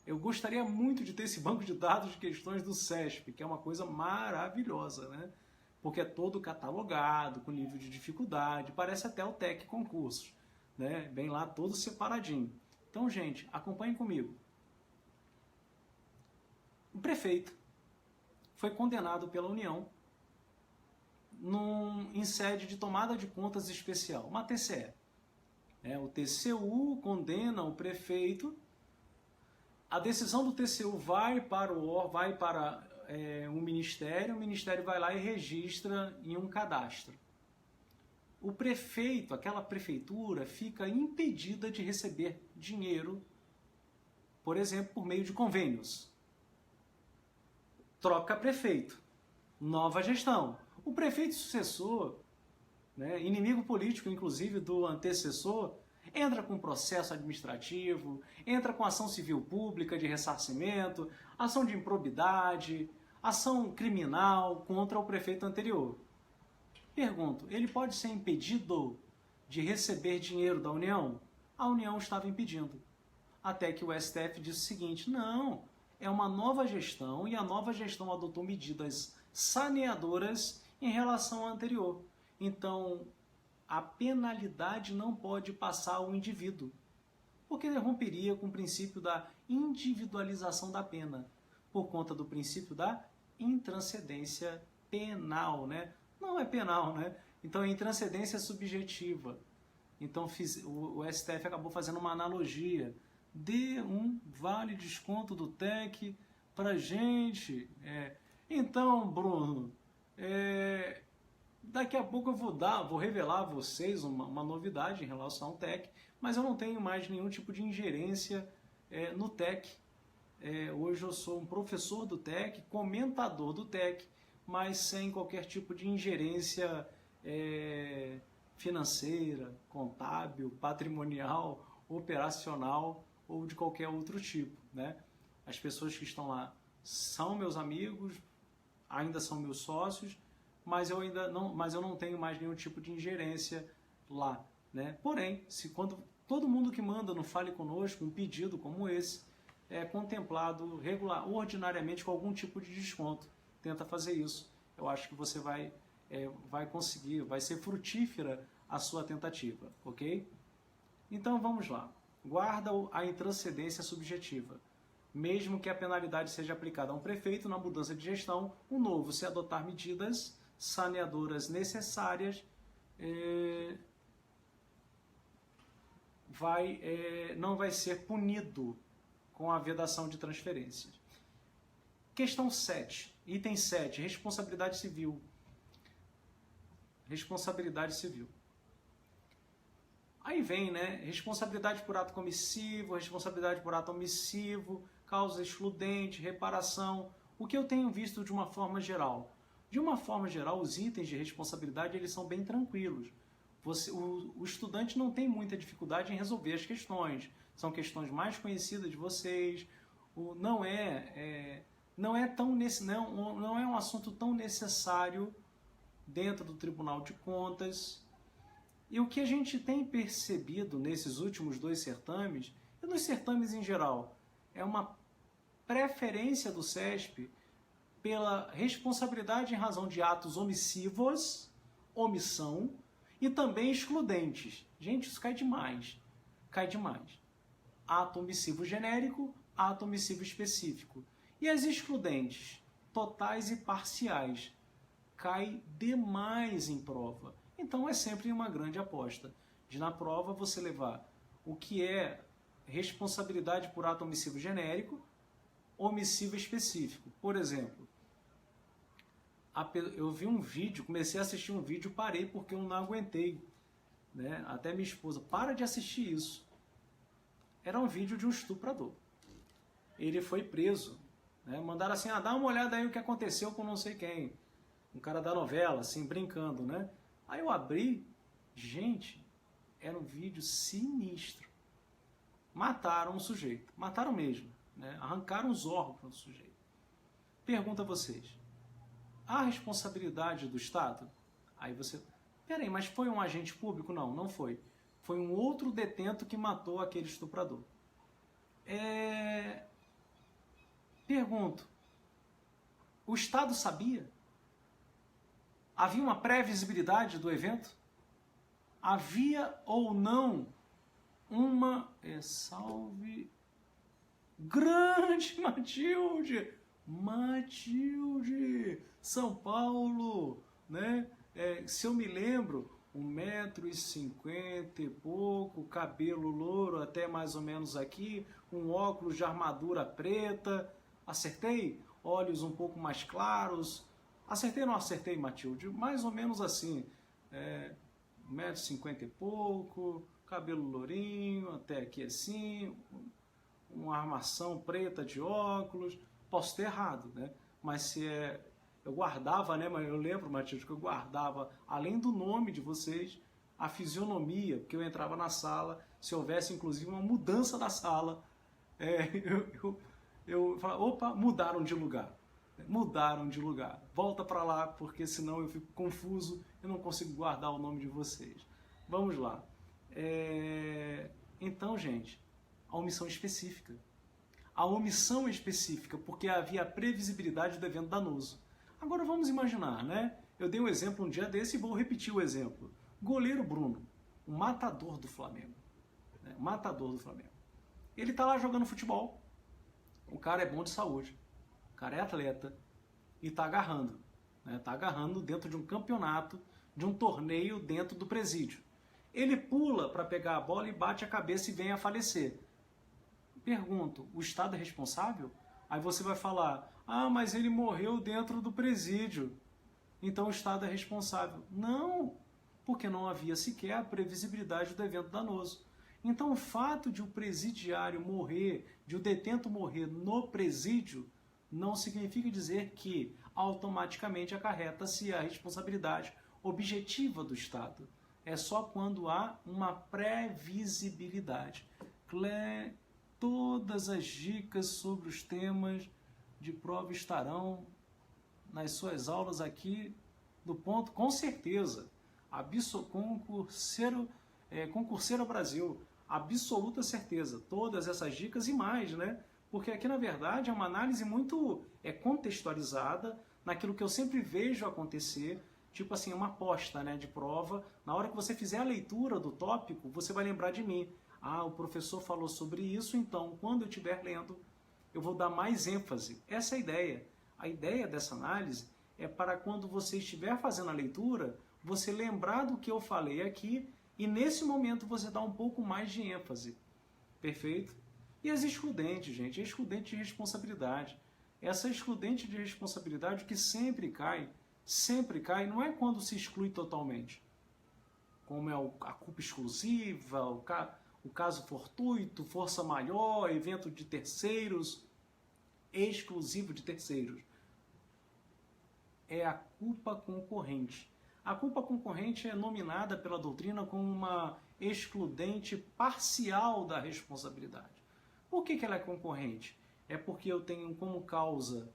Eu gostaria muito de ter esse banco de dados de questões do CESP, que é uma coisa maravilhosa, né? Porque é todo catalogado, com nível de dificuldade, parece até o TEC Concursos, né? Bem lá todo separadinho. Então, gente, acompanhem comigo. O prefeito foi condenado pela União em sede de tomada de contas especial, uma TCE. O TCU condena o prefeito, a decisão do TCU vai para o Ministério vai lá e registra em um cadastro. O prefeito, aquela prefeitura, fica impedida de receber dinheiro, por exemplo, por meio de convênios. Troca prefeito, nova gestão. O prefeito sucessor, né, inimigo político, inclusive, do antecessor, entra com processo administrativo, entra com ação civil pública de ressarcimento, ação de improbidade, ação criminal contra o prefeito anterior. Pergunto, ele pode ser impedido de receber dinheiro da União? A União estava impedindo. Até que o STF disse o seguinte, não, é uma nova gestão e a nova gestão adotou medidas saneadoras em relação à anterior. Então, a penalidade não pode passar ao indivíduo, porque ele romperia com o princípio da individualização da pena, por conta do princípio da intranscendência penal, né? Não é penal, né? Então, é intranscendência subjetiva. Então, o STF acabou fazendo uma analogia. Dê um vale desconto do TEC pra gente. Então, Bruno, daqui a pouco eu vou revelar a vocês uma novidade em relação ao TEC, mas eu não tenho mais nenhum tipo de ingerência no TEC. Hoje eu sou um professor do TEC, comentador do TEC, mas sem qualquer tipo de ingerência financeira, contábil, patrimonial, operacional ou de qualquer outro tipo, né? As pessoas que estão lá são meus amigos, ainda são meus sócios, mas eu não tenho mais nenhum tipo de ingerência lá, né? Porém, quando todo mundo que manda no Fale Conosco um pedido como esse é contemplado ordinariamente com algum tipo de desconto, tenta fazer isso. Eu acho que você vai conseguir, vai ser frutífera a sua tentativa, ok? Então vamos lá. Guarda a intranscendência subjetiva. Mesmo que a penalidade seja aplicada a um prefeito na mudança de gestão, o novo, se adotar medidas saneadoras necessárias, não vai ser punido com a vedação de transferências. Questão 7, item 7, responsabilidade civil. Responsabilidade civil. Aí vem, né, responsabilidade por ato comissivo, responsabilidade por ato omissivo, causa excludente, reparação. O que eu tenho visto de uma forma geral? De uma forma geral, os itens de responsabilidade eles são bem tranquilos. O estudante não tem muita dificuldade em resolver as questões. São questões mais conhecidas de vocês. Não é um assunto tão necessário dentro do Tribunal de Contas. E o que a gente tem percebido nesses últimos 2 certames, e nos certames em geral, é uma preferência do CESP pela responsabilidade em razão de atos omissivos, omissão, e também excludentes. Gente, isso cai demais. Cai demais. Ato omissivo genérico, ato omissivo específico. E as excludentes, totais e parciais, cai demais em prova. Então é sempre uma grande aposta de na prova você levar o que é responsabilidade por ato omissivo genérico, omissivo específico. Por exemplo, eu vi um vídeo, comecei a assistir um vídeo, parei porque eu não aguentei, né? Até minha esposa, para de assistir isso. Era um vídeo de um estuprador. Ele foi preso, né? Mandaram assim, dá uma olhada aí o que aconteceu com não sei quem. Um cara da novela, assim, brincando, né? Aí eu abri, gente, era um vídeo sinistro. Mataram o sujeito, mataram mesmo, né? Arrancaram os órgãos do sujeito. Pergunto a vocês, há responsabilidade do Estado? Aí você, peraí, mas foi um agente público? Não, não foi. Foi um outro detento que matou aquele estuprador. Pergunto, o Estado sabia? Havia uma previsibilidade do evento? Havia ou não uma... salve... Grande Matilde! Matilde! São Paulo! Né? Se eu me lembro, 1,50 m e pouco, cabelo louro até mais ou menos aqui, um óculos de armadura preta. Acertei? Olhos um pouco mais claros. Acertei ou não acertei, Matilde? Mais ou menos assim. 1,50 m e pouco, cabelo lourinho, até aqui assim, uma armação preta de óculos. Posso ter errado, né? Mas se eu guardava, né? Mas eu lembro, Matilde, que eu guardava, além do nome de vocês, a fisionomia, porque eu entrava na sala, se houvesse inclusive uma mudança da sala, eu falava, opa, mudaram de lugar. Mudaram de lugar. Volta para lá, porque senão eu fico confuso, eu não consigo guardar o nome de vocês. Vamos lá. Então, gente, a omissão específica. A omissão específica, porque havia a previsibilidade do evento danoso. Agora vamos imaginar, né? Eu dei um exemplo um dia desse e vou repetir o exemplo. Goleiro Bruno, o matador do Flamengo. O matador do Flamengo. Ele tá lá jogando futebol. O cara é bom de saúde. O cara é atleta e tá agarrando. Né? Tá agarrando dentro de um campeonato, de um torneio dentro do presídio. Ele pula para pegar a bola e bate a cabeça e vem a falecer. Pergunto, o Estado é responsável? Aí você vai falar, mas ele morreu dentro do presídio, então o Estado é responsável. Não, porque não havia sequer a previsibilidade do evento danoso. Então o fato de o presidiário morrer, de o detento morrer no presídio, não significa dizer que automaticamente acarreta-se a responsabilidade objetiva do Estado. É só quando há uma previsibilidade. Todas as dicas sobre os temas de prova estarão nas suas aulas aqui do ponto, com certeza. Concurseiro Brasil, absoluta certeza. Todas essas dicas e mais, né? Porque aqui, na verdade, é uma análise muito contextualizada naquilo que eu sempre vejo acontecer, tipo assim, uma aposta, né, de prova. Na hora que você fizer a leitura do tópico, você vai lembrar de mim. O professor falou sobre isso, então, quando eu estiver lendo, eu vou dar mais ênfase. Essa é a ideia. A ideia dessa análise é para quando você estiver fazendo a leitura, você lembrar do que eu falei aqui e, nesse momento, você dá um pouco mais de ênfase. Perfeito? E as excludentes, gente, a excludente de responsabilidade. Essa excludente de responsabilidade que sempre cai, não é quando se exclui totalmente, como é a culpa exclusiva, o caso fortuito, força maior, evento de terceiros, exclusivo de terceiros. É a culpa concorrente. A culpa concorrente é nominada pela doutrina como uma excludente parcial da responsabilidade. Por que ela é concorrente? É porque eu tenho como causa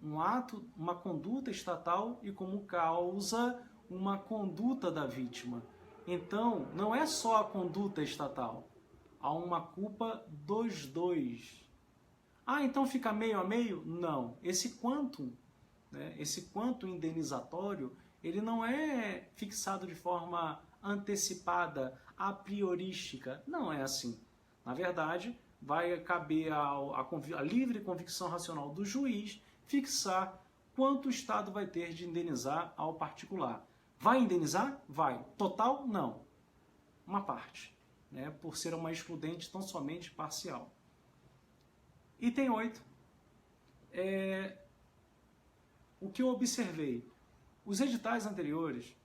um ato, uma conduta estatal e como causa uma conduta da vítima. Então, não é só a conduta estatal. Há uma culpa dos dois. Então fica meio a meio? Não. Esse quantum, né, esse quantum indenizatório, ele não é fixado de forma antecipada, a priorística. Não é assim. Na verdade, vai caber a livre convicção racional do juiz fixar quanto o Estado vai ter de indenizar ao particular. Vai indenizar? Vai. Total? Não. Uma parte, né? Por ser uma excludente tão somente parcial. Item 8. O que eu observei? Os editais anteriores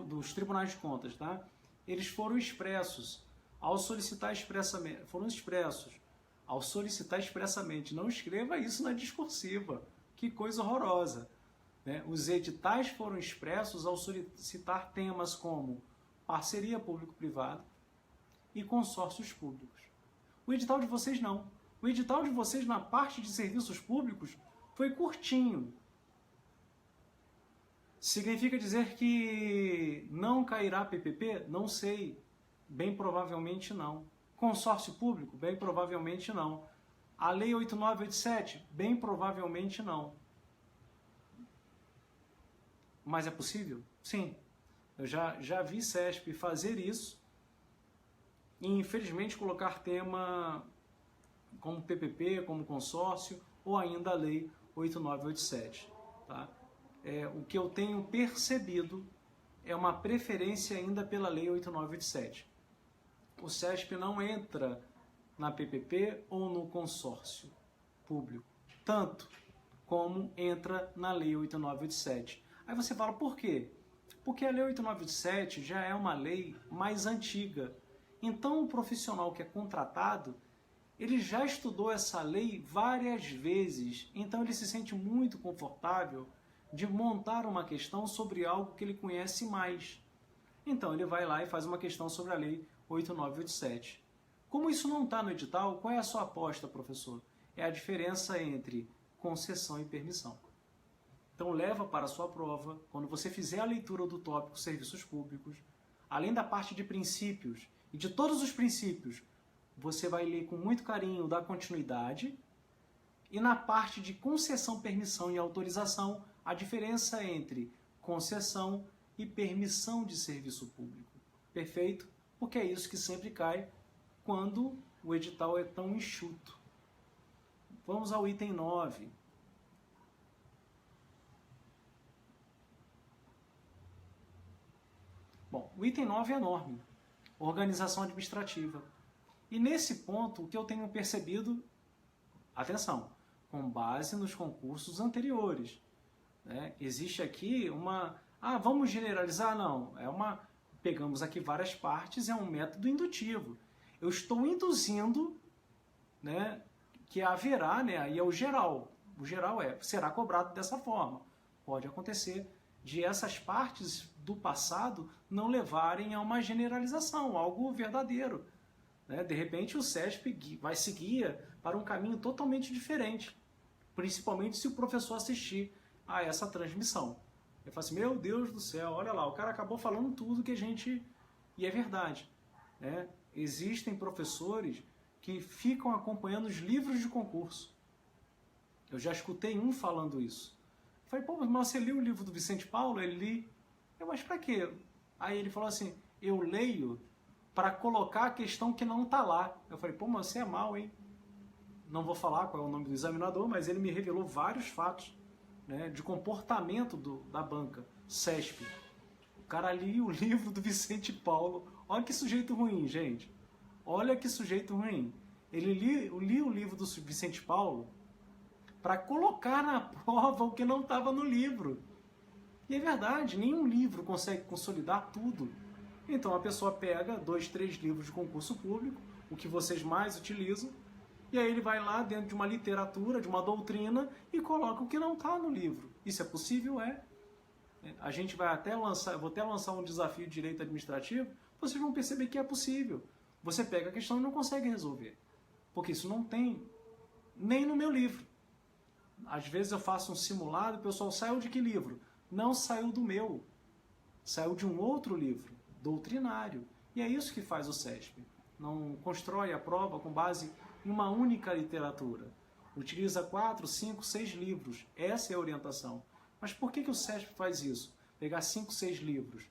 dos tribunais de contas, tá? Eles foram expressos ao solicitar expressamente. Não escreva isso na discursiva. Que coisa horrorosa. Né? Os editais foram expressos ao solicitar temas como parceria público-privada e consórcios públicos. O edital de vocês não. O edital de vocês na parte de serviços públicos foi curtinho. Significa dizer que não cairá PPP? Não sei. Bem provavelmente não. Consórcio público? Bem provavelmente não. A Lei 8987? Bem provavelmente não. Mas é possível? Sim. Eu já vi CESP fazer isso e, infelizmente, colocar tema como PPP, como consórcio, ou ainda a Lei 8987. Tá? O que eu tenho percebido é uma preferência ainda pela Lei 8987. O CESP não entra na PPP ou no consórcio público, tanto como entra na Lei 8987. Aí você fala, por quê? Porque a Lei 8987 já é uma lei mais antiga. Então o profissional que é contratado, ele já estudou essa lei várias vezes, então ele se sente muito confortável de montar uma questão sobre algo que ele conhece mais. Então ele vai lá e faz uma questão sobre a Lei 8987. Como isso não está no edital, qual é a sua aposta, professor? É a diferença entre concessão e permissão. Então leva para a sua prova, quando você fizer a leitura do tópico serviços públicos, além da parte de princípios e de todos os princípios, você vai ler com muito carinho da continuidade, e na parte de concessão, permissão e autorização, a diferença entre concessão e permissão de serviço público. Perfeito? Porque é isso que sempre cai quando o edital é tão enxuto. Vamos ao item 9. Bom, o item 9 é enorme. Organização administrativa. E nesse ponto, o que eu tenho percebido, atenção, com base nos concursos anteriores, né? Existe aqui uma... vamos generalizar? Não. Pegamos aqui várias partes, é um método indutivo. Eu estou induzindo, né, que haverá, né, aí é o geral. O geral será cobrado dessa forma. Pode acontecer de essas partes do passado não levarem a uma generalização, algo verdadeiro. Né? De repente o CESP vai seguir para um caminho totalmente diferente, principalmente se o professor assistir a essa transmissão. Eu falo assim, meu Deus do céu, olha lá, o cara acabou falando tudo que a gente... E é verdade. Né? Existem professores que ficam acompanhando os livros de concurso. Eu já escutei um falando isso. Eu falei, pô, mas você leu o livro do Vicente Paulo? Ele li. Mas pra quê? Aí ele falou assim, eu leio para colocar a questão que não está lá. Eu falei, pô, mas você é mal, hein? Não vou falar qual é o nome do examinador, mas ele me revelou vários fatos, né, de comportamento da banca, CESP. O cara lia o livro do Vicente Paulo. Olha que sujeito ruim, gente. Olha que sujeito ruim. Ele lia o livro do Vicente Paulo para colocar na prova o que não estava no livro. E é verdade, nenhum livro consegue consolidar tudo. Então a pessoa pega 2, 3 livros de concurso público, o que vocês mais utilizam, e aí ele vai lá dentro de uma literatura, de uma doutrina, e coloca o que não está no livro. Isso é possível? É. A gente vai vou até lançar um desafio de direito administrativo, vocês vão perceber que é possível. Você pega a questão e não consegue resolver. Porque isso não tem nem no meu livro. Às vezes eu faço um simulado e o pessoal saiu de que livro? Não saiu do meu. Saiu de um outro livro, doutrinário. E é isso que faz o CESP. Não constrói a prova com base em uma única literatura. Utiliza 4, 5, 6 livros. Essa é a orientação. Mas por que o CESP faz isso? Pegar 5, 6 livros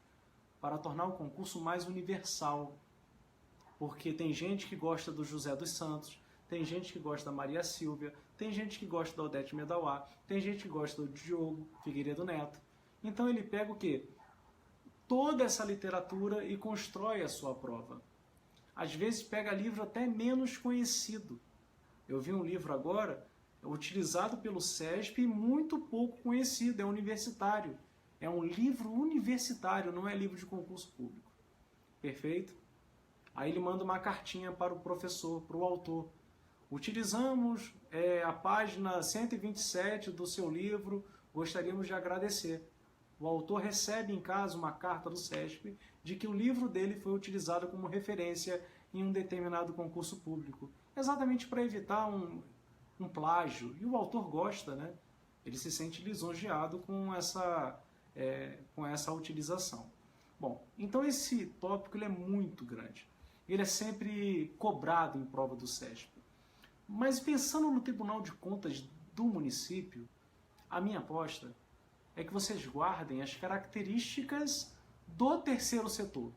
para tornar o concurso mais universal. Porque tem gente que gosta do José dos Santos, tem gente que gosta da Maria Silvia, tem gente que gosta da Odete Medauá, tem gente que gosta do Diogo Figueiredo Neto. Então ele pega o quê? Toda essa literatura e constrói a sua prova. Às vezes pega livro até menos conhecido. Eu vi um livro agora, utilizado pelo CESP e muito pouco conhecido, é universitário. É um livro universitário, não é livro de concurso público. Perfeito? Aí ele manda uma cartinha para o professor, para o autor. Utilizamos a página 127 do seu livro, gostaríamos de agradecer. O autor recebe em casa uma carta do CESP de que o livro dele foi utilizado como referência em um determinado concurso público, exatamente para evitar um plágio. E o autor gosta, né? Ele se sente lisonjeado com essa utilização. Bom, então esse tópico ele é muito grande. Ele é sempre cobrado em prova do CESP. Mas pensando no Tribunal de Contas do município, a minha aposta é que vocês guardem as características do terceiro setor.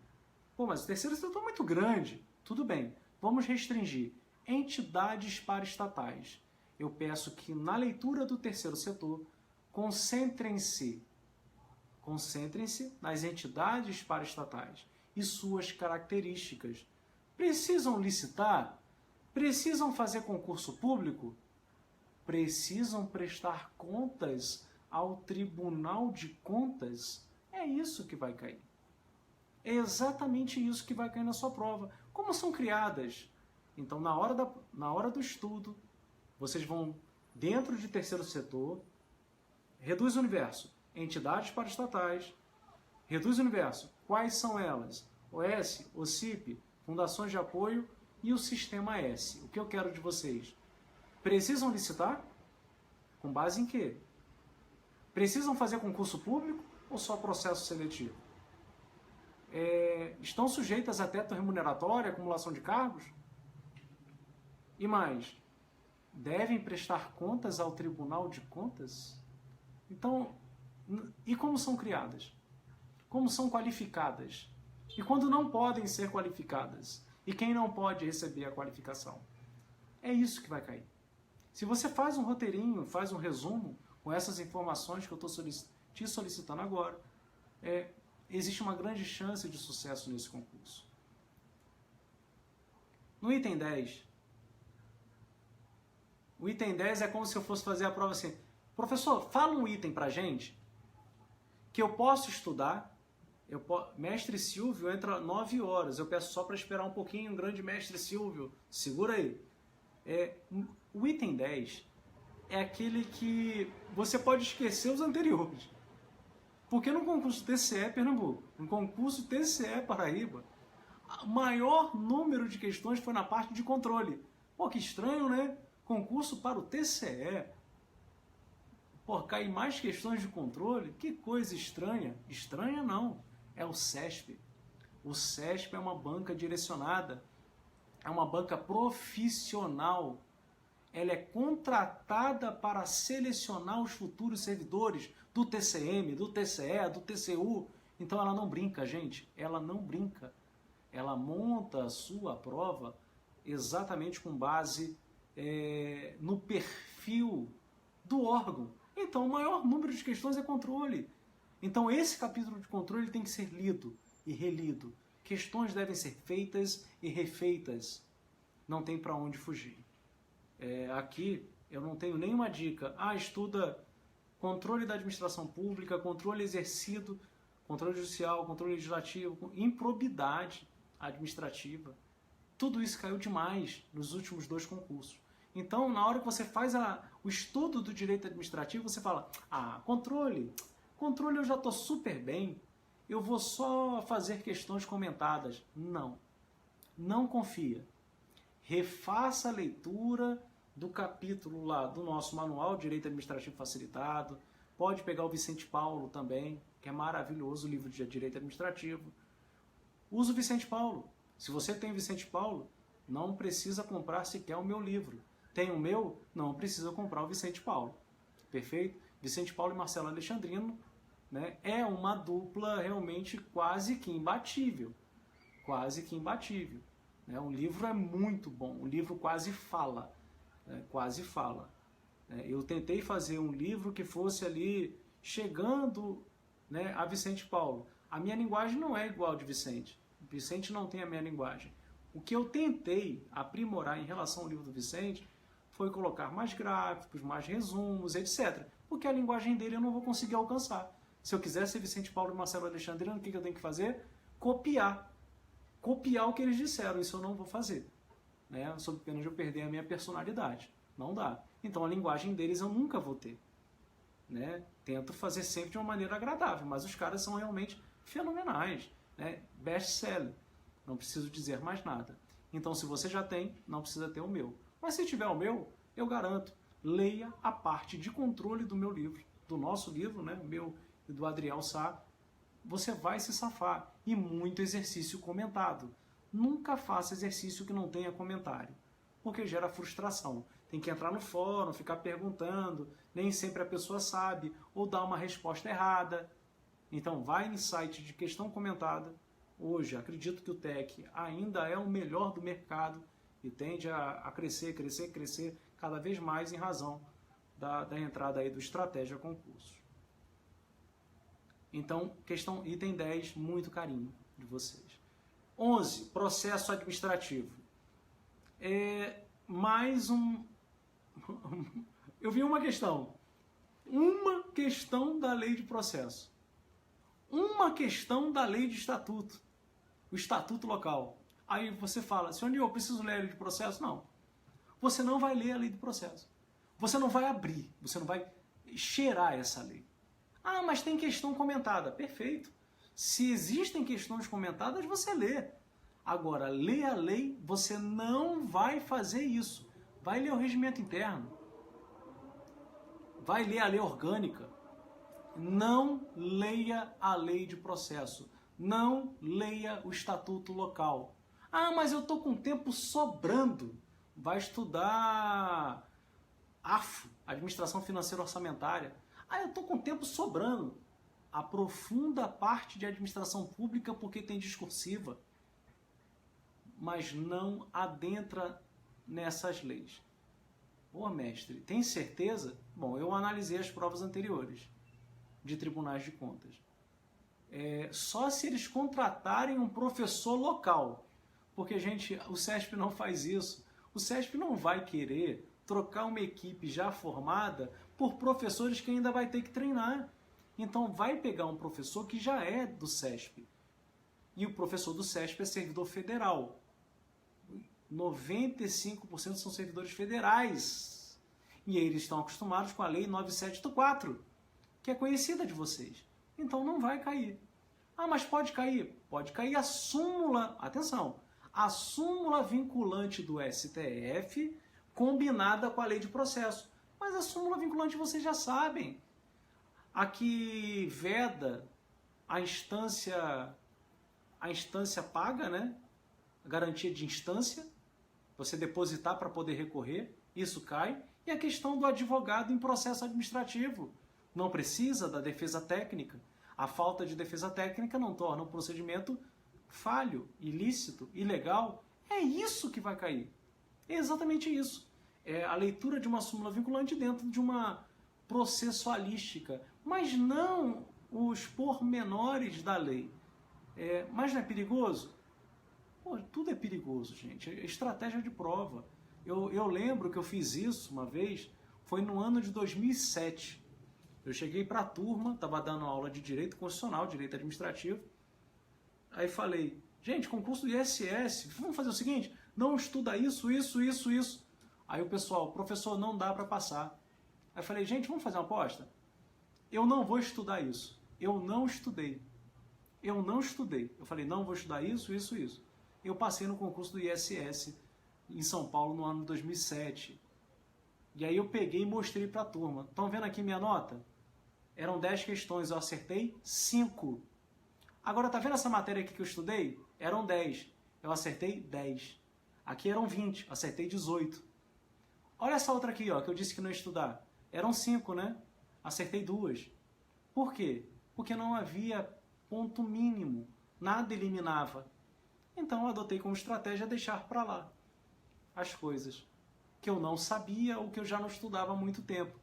Pô, mas o terceiro setor é muito grande. Tudo bem, vamos restringir entidades paraestatais. Eu peço que na leitura do terceiro setor, concentrem-se nas entidades paraestatais e suas características. Precisam licitar? Precisam fazer concurso público? Precisam prestar contas ao Tribunal de Contas? É isso que vai cair. É exatamente isso que vai cair na sua prova. Como são criadas? Então, na hora do estudo, vocês vão dentro de terceiro setor, reduz o universo, entidades paraestatais, reduz o universo, quais são elas? OS, OCIP, fundações de apoio e o Sistema S. O que eu quero de vocês? Precisam licitar? Com base em quê? Precisam fazer concurso público ou só processo seletivo? Estão sujeitas a teto remuneratório, acumulação de cargos? E mais, devem prestar contas ao Tribunal de Contas? Então, e como são criadas? Como são qualificadas? E quando não podem ser qualificadas? E quem não pode receber a qualificação? É isso que vai cair. Se você faz um roteirinho, faz um resumo com essas informações que eu estou te solicitando agora, existe uma grande chance de sucesso nesse concurso. No item 10, o item 10 é como se eu fosse fazer a prova assim: professor, fala um item pra gente que eu posso estudar. Mestre Silvio entra 9 horas, eu peço só para esperar um pouquinho, grande mestre Silvio, segura aí. O item 10 é aquele que você pode esquecer os anteriores. Porque no concurso TCE Pernambuco, no concurso TCE Paraíba, o maior número de questões foi na parte de controle. Pô, que estranho, né? Concurso para o TCE. Pô, caem mais questões de controle? Que coisa estranha. Estranha não. É o CESP. O CESP é uma banca direcionada. É uma banca profissional. Ela é contratada para selecionar os futuros servidores do TCM, do TCE, do TCU. Então ela não brinca, gente. Ela não brinca. Ela monta a sua prova exatamente com base no perfil do órgão. Então o maior número de questões é controle. Então esse capítulo de controle tem que ser lido e relido. Questões devem ser feitas e refeitas. Não tem para onde fugir. Aqui eu não tenho nenhuma dica. Estuda controle da administração pública, controle exercido, controle judicial, controle legislativo, improbidade administrativa. Tudo isso caiu demais nos últimos 2 concursos. Então, na hora que você faz o estudo do direito administrativo, você fala: controle eu já estou super bem, eu vou só fazer questões comentadas. Não confia. Refaça a leitura do capítulo lá do nosso manual de Direito Administrativo Facilitado. Pode pegar o Vicente Paulo também, que é maravilhoso o livro de Direito Administrativo. Usa o Vicente Paulo. Se você tem Vicente Paulo, não precisa comprar sequer o meu livro. Tem o meu, não precisa comprar o Vicente Paulo. Perfeito? Vicente Paulo e Marcelo Alexandrino, né, é uma dupla realmente quase que imbatível. Quase que imbatível. O livro é muito bom, o livro quase fala. Quase fala. Eu tentei fazer um livro que fosse ali chegando, a Vicente Paulo. A minha linguagem não é igual de Vicente. Vicente não tem a minha linguagem. O que eu tentei aprimorar em relação ao livro do Vicente foi colocar mais gráficos, mais resumos, etc. Porque a linguagem dele eu não vou conseguir alcançar. Se eu quiser ser Vicente Paulo e Marcelo Alexandrino, o que eu tenho que fazer? Copiar. Copiar o que eles disseram. Isso eu não vou fazer. Sob pena de eu perder a minha personalidade. Não dá. Então a linguagem deles eu nunca vou ter. Tento fazer sempre de uma maneira agradável, mas os caras são realmente fenomenais. Best-seller. Não preciso dizer mais nada. Então se você já tem, não precisa ter o meu. Mas se tiver o meu, eu garanto, leia a parte de controle do meu livro, do nosso livro, o meu e do Adriel Sá. Você vai se safar. E muito exercício comentado. Nunca faça exercício que não tenha comentário. porque gera frustração. Tem que entrar no fórum, ficar perguntando, nem sempre a pessoa sabe, ou dá uma resposta errada. Então, vai em site de questão comentada. Hoje, acredito que o TEC ainda é o melhor do mercado e tende a crescer cada vez mais em razão da entrada aí do Estratégia Concursos. Então, item 10, muito carinho de vocês. 11, processo administrativo. Mais um... Eu vi uma questão da lei de processo. Uma questão da lei de estatuto. O estatuto local. Aí você fala, senhor Nil, eu preciso ler a lei de processo? Não. Você não vai ler a lei de processo. Você não vai abrir, você não vai cheirar essa lei. Ah, mas tem questão comentada. Perfeito. Se existem questões comentadas, você lê. Agora, ler a lei, você não vai fazer isso. Vai ler o regimento interno. Vai ler a lei orgânica. Não leia a lei de processo. Não leia o estatuto local. Ah, mas eu estou com tempo sobrando. Vai estudar AFO, Administração Financeira Orçamentária. Ah, eu estou com tempo sobrando. Aprofunda a parte de administração pública porque tem discursiva. Mas não adentra nessas leis. Ô mestre, tem certeza? Bom, eu analisei as provas anteriores de tribunais de contas. Só se eles contratarem um professor local. Porque, gente, o CESP não faz isso. O CESP não vai querer trocar uma equipe já formada por professores que ainda vai ter que treinar. Então vai pegar um professor que já é do CESP. E o professor do CESP é servidor federal. 95% são servidores federais. E eles estão acostumados com a Lei 9784, que é conhecida de vocês. Então não vai cair. Ah, mas pode cair? Pode cair a súmula, atenção, a súmula vinculante do STF combinada com a lei de processo. Mas a súmula vinculante vocês já sabem. A que veda a instância paga, né? A garantia de instância, você depositar para poder recorrer, isso cai. E a questão do advogado em processo administrativo. Não precisa da defesa técnica. A falta de defesa técnica não torna o procedimento falho, ilícito, ilegal. É isso que vai cair. É exatamente isso. É a leitura de uma súmula vinculante dentro de uma processualística, mas não os pormenores da lei. Mas não é perigoso? Pô, tudo é perigoso, gente. É estratégia de prova. Eu lembro que eu fiz isso uma vez, foi no ano de 2007. Eu cheguei para a turma, estava dando aula de Direito Constitucional, Direito Administrativo. Aí falei, gente, concurso do ISS, vamos fazer o seguinte, não estuda isso. Aí o pessoal, professor, não dá para passar. Aí eu falei, gente, vamos fazer uma aposta? Eu não vou estudar isso. Eu não estudei. Eu falei, não vou estudar isso. Eu passei no concurso do ISS em São Paulo no ano de 2007. E aí eu peguei e mostrei para a turma. Estão vendo aqui minha nota? Eram 10 questões, eu acertei 5. Agora, tá vendo essa matéria aqui que eu estudei? Eram 10, eu acertei 10. Aqui eram 20, acertei 18. Olha essa outra aqui, ó, que eu disse que não ia estudar. Eram 5, né? Acertei 2. Por quê? Porque não havia ponto mínimo, nada eliminava. Então eu adotei como estratégia deixar para lá as coisas que eu não sabia ou que eu já não estudava há muito tempo.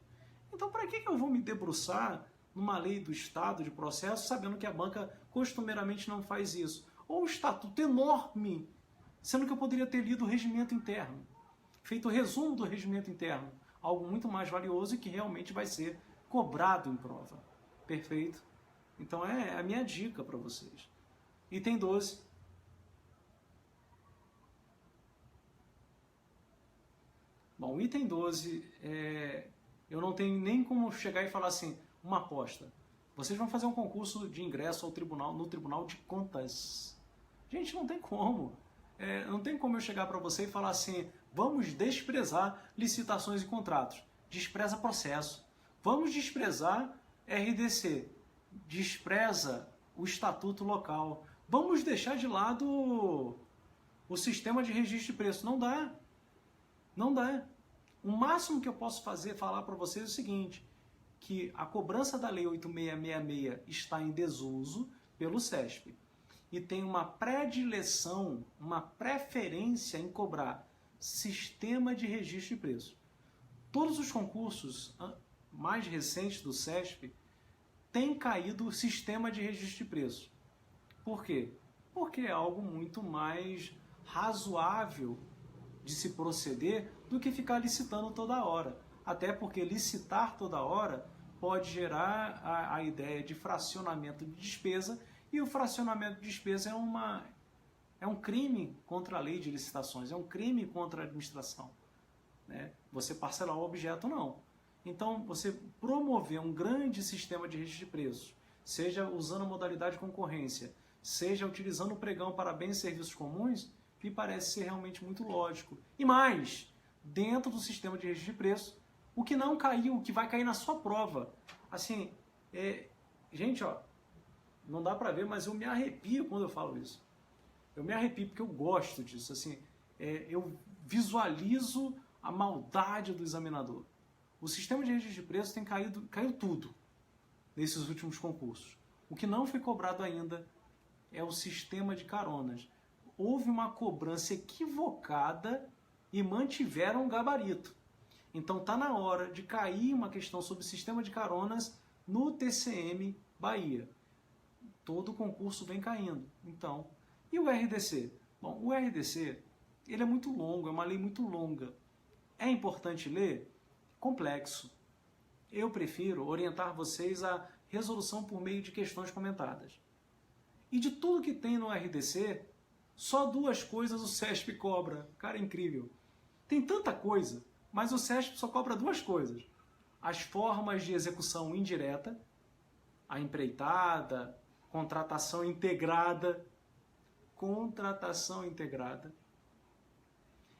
Então, para que eu vou me debruçar numa lei do Estado de processo, sabendo que a banca costumeiramente não faz isso? Ou um estatuto enorme, sendo que eu poderia ter lido o regimento interno, feito o resumo do regimento interno, algo muito mais valioso e que realmente vai ser cobrado em prova. Perfeito? Então, é a minha dica para vocês. Item 12. Bom, o item 12 eu não tenho nem como chegar e falar assim, uma aposta. Vocês vão fazer um concurso de ingresso ao tribunal, no Tribunal de Contas. Gente, não tem como. Não tem como eu chegar para você e falar assim, vamos desprezar licitações e contratos. Despreza processo. Vamos desprezar RDC. Despreza o estatuto local. Vamos deixar de lado o sistema de registro de preço. Não dá. Não dá. O máximo que eu posso falar para vocês é o seguinte, que a cobrança da Lei 8666 está em desuso pelo SESP e tem uma predileção, uma preferência em cobrar sistema de registro de preço. Todos os concursos mais recentes do SESP têm caído o sistema de registro de preço. Por quê? Porque é algo muito mais razoável de se proceder do que ficar licitando toda hora. Até porque licitar toda hora pode gerar a ideia de fracionamento de despesa, e o fracionamento de despesa é um crime contra a lei de licitações, é um crime contra a administração. Né? Você parcelar o objeto, não. Então, você promover um grande sistema de registro de preços, seja usando a modalidade de concorrência, seja utilizando o pregão para bens e serviços comuns, me parece ser realmente muito lógico. E mais, dentro do sistema de registro de preços, o que não caiu, o que vai cair na sua prova. Assim, gente, ó, não dá para ver, mas eu me arrepio quando eu falo isso. Eu me arrepio porque eu gosto disso. Assim, eu visualizo a maldade do examinador. O sistema de registro de preços tem caiu tudo nesses últimos concursos. O que não foi cobrado ainda é o sistema de caronas. Houve uma cobrança equivocada e mantiveram o gabarito. Então está na hora de cair uma questão sobre o sistema de caronas no TCM Bahia. Todo o concurso vem caindo. Então, e o RDC? Bom, o RDC ele é muito longo, é uma lei muito longa. É importante ler? Complexo. Eu prefiro orientar vocês à resolução por meio de questões comentadas. E de tudo que tem no RDC, só 2 coisas o SESP cobra. Cara, é incrível. Tem tanta coisa, mas o SESP só cobra 2 coisas. As formas de execução indireta, a empreitada, contratação integrada.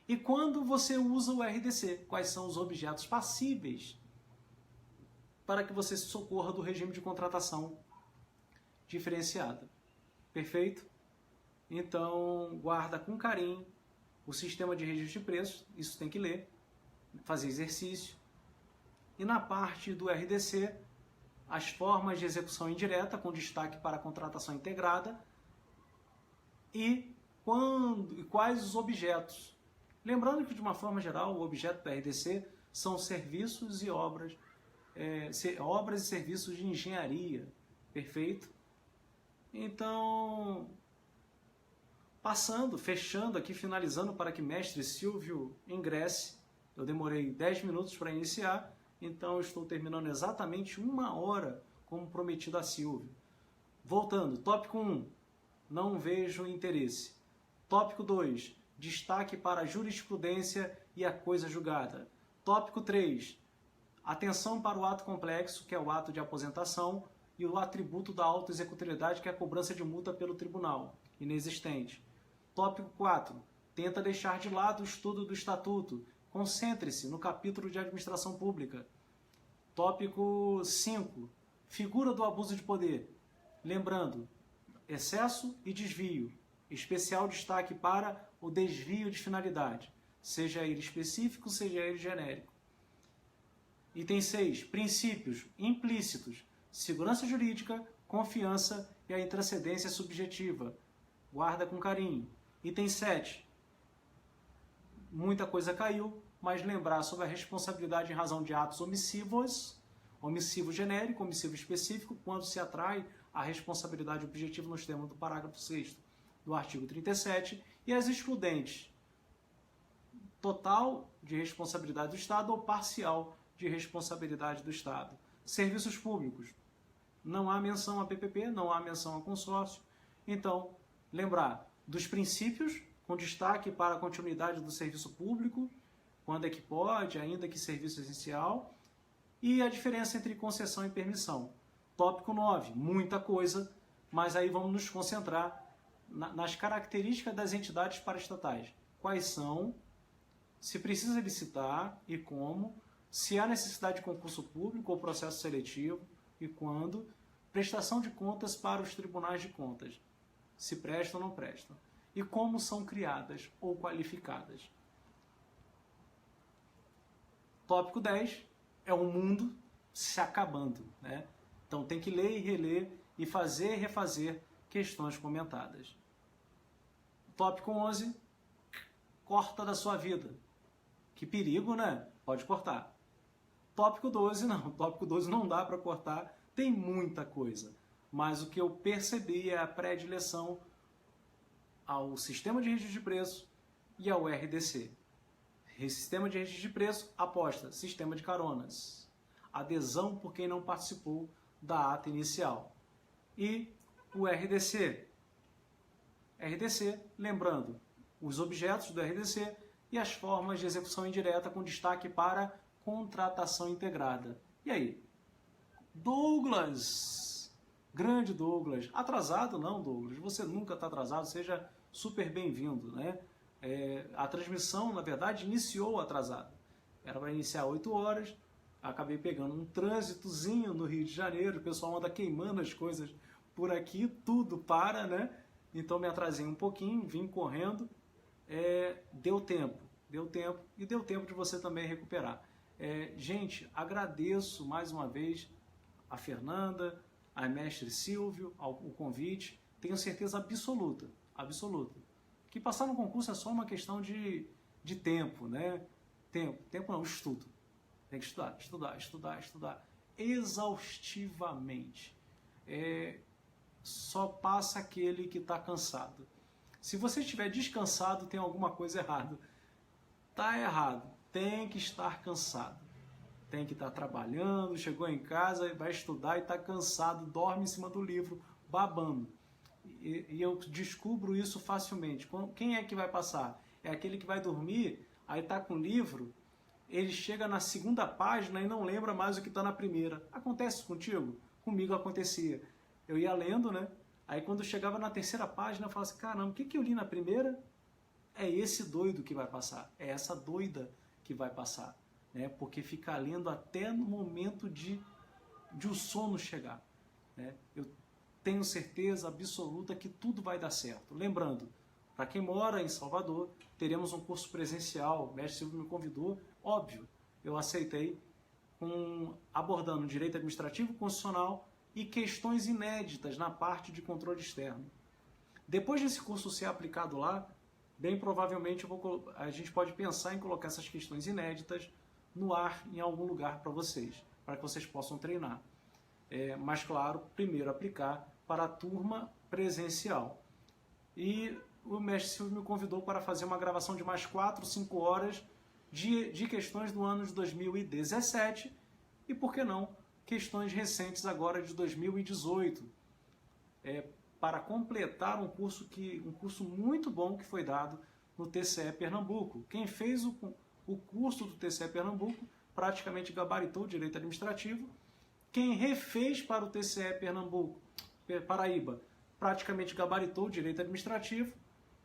E quando você usa o RDC, quais são os objetos passíveis para que você se socorra do regime de contratação diferenciada. Perfeito? Então, guarda com carinho o sistema de registro de preços, isso tem que ler, fazer exercício. E na parte do RDC, as formas de execução indireta, com destaque para a contratação integrada, e quais os objetos. Lembrando que, de uma forma geral, o objeto do RDC são serviços e obras, obras e serviços de engenharia. Perfeito? Então, fechando aqui, finalizando para que mestre Silvio ingresse. Eu demorei 10 minutos para iniciar, então eu estou terminando exatamente 1 hora, como prometido a Silvio. Voltando, tópico 1, não vejo interesse. Tópico 2, destaque para a jurisprudência e a coisa julgada. Tópico 3, atenção para o ato complexo, que é o ato de aposentação, e o atributo da autoexecutividade, que é a cobrança de multa pelo tribunal, inexistente. Tópico 4, tenta deixar de lado o estudo do Estatuto. Concentre-se no capítulo de administração pública. Tópico 5, figura do abuso de poder. Lembrando, excesso e desvio. Especial destaque para o desvio de finalidade, seja ele específico, seja ele genérico. Item 6, princípios implícitos, segurança jurídica, confiança e a intracedência subjetiva. Guarda com carinho. Item 7, muita coisa caiu, mas lembrar sobre a responsabilidade em razão de atos omissivos, omissivo genérico, omissivo específico, quando se atrai a responsabilidade objetiva nos termos do parágrafo 6º do artigo 37, e as excludentes, total de responsabilidade do Estado ou parcial de responsabilidade do Estado. Serviços públicos, não há menção a PPP, não há menção a consórcio. Então, lembrar dos princípios, com destaque para a continuidade do serviço público, quando é que pode, ainda que serviço essencial, e a diferença entre concessão e permissão. Tópico 9, muita coisa, mas aí vamos nos concentrar nas características das entidades paraestatais. Quais são, se precisa licitar e como, se há necessidade de concurso público ou processo seletivo e quando, prestação de contas para os tribunais de contas, se prestam ou não prestam, e como são criadas ou qualificadas. Tópico 10 é o mundo se acabando, né? Então tem que ler e reler e fazer e refazer questões comentadas. Tópico 11, corta da sua vida. Que perigo, né? Pode cortar. Tópico 12, não. Tópico 12 não dá para cortar, tem muita coisa. Mas o que eu percebi é a predileção ao sistema de registro de preço e ao RDC. Sistema de registro de preço, aposta, sistema de caronas. Adesão por quem não participou da ata inicial. E o RDC. RDC, lembrando, os objetos do RDC e as formas de execução indireta com destaque para contratação integrada. E aí? Douglas! Grande Douglas. Atrasado não, Douglas. Você nunca está atrasado, seja super bem-vindo, né? A transmissão, na verdade, iniciou atrasada. Era para iniciar 8 horas, acabei pegando um trânsitozinho no Rio de Janeiro, o pessoal anda queimando as coisas por aqui, tudo para, né? Então me atrasei um pouquinho, vim correndo, deu tempo e deu tempo de você também recuperar. Gente, agradeço mais uma vez a Fernanda, a mestre Silvio, o convite, tenho certeza absoluta, que passar no concurso é só uma questão de tempo, né? Tempo não, estudo. Tem que estudar exaustivamente. Só passa aquele que está cansado. Se você estiver descansado, tem alguma coisa errada. Está errado. Tem que estar cansado. Tem que estar trabalhando, chegou em casa, vai estudar e está cansado, dorme em cima do livro, babando. E eu descubro isso facilmente. Quem é que vai passar? É aquele que vai dormir, aí está com o livro, ele chega na segunda página e não lembra mais o que está na primeira. Acontece contigo? Comigo acontecia. Eu ia lendo, né? Aí quando chegava na terceira página, eu falava assim, caramba, o que eu li na primeira? É esse doido que vai passar. É essa doida que vai passar. Né? Porque fica lendo até no momento de o sono chegar. Né? Eu tenho certeza absoluta que tudo vai dar certo. Lembrando, para quem mora em Salvador, teremos um curso presencial. O mestre Silvio me convidou, óbvio, eu aceitei, abordando direito administrativo constitucional e questões inéditas na parte de controle externo. Depois desse curso ser aplicado lá, bem provavelmente a gente pode pensar em colocar essas questões inéditas no ar em algum lugar para vocês possam treinar. Mas claro, primeiro aplicar para a turma presencial. E o mestre Silvio me convidou para fazer uma gravação de mais 4, 5 horas de questões do ano de 2017 e, por que não, questões recentes agora de 2018, para completar um curso muito bom que foi dado no TCE Pernambuco. Quem fez o curso do TCE Pernambuco praticamente gabaritou o direito administrativo. Quem refez para o TCE Paraíba praticamente gabaritou o direito administrativo.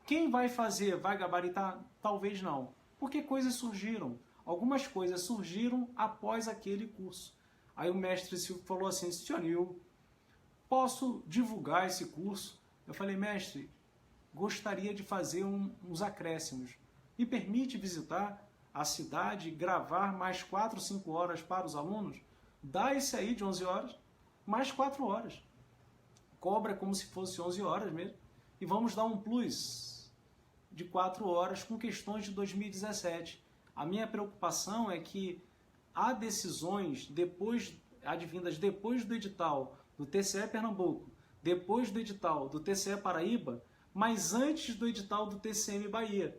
Quem vai fazer, vai gabaritar? Talvez não. Porque coisas surgiram. Algumas coisas surgiram após aquele curso. Aí o mestre Silvio falou assim, Sionil, posso divulgar esse curso? Eu falei, mestre, gostaria de fazer uns acréscimos. Me permite visitar a cidade, gravar mais 4, 5 horas para os alunos? Dá esse aí de 11 horas, mais 4 horas. Cobra como se fosse 11 horas mesmo. E vamos dar um plus de 4 horas com questões de 2017. A minha preocupação é que há decisões advindas depois do edital do TCE Pernambuco, depois do edital do TCE Paraíba, mas antes do edital do TCM Bahia.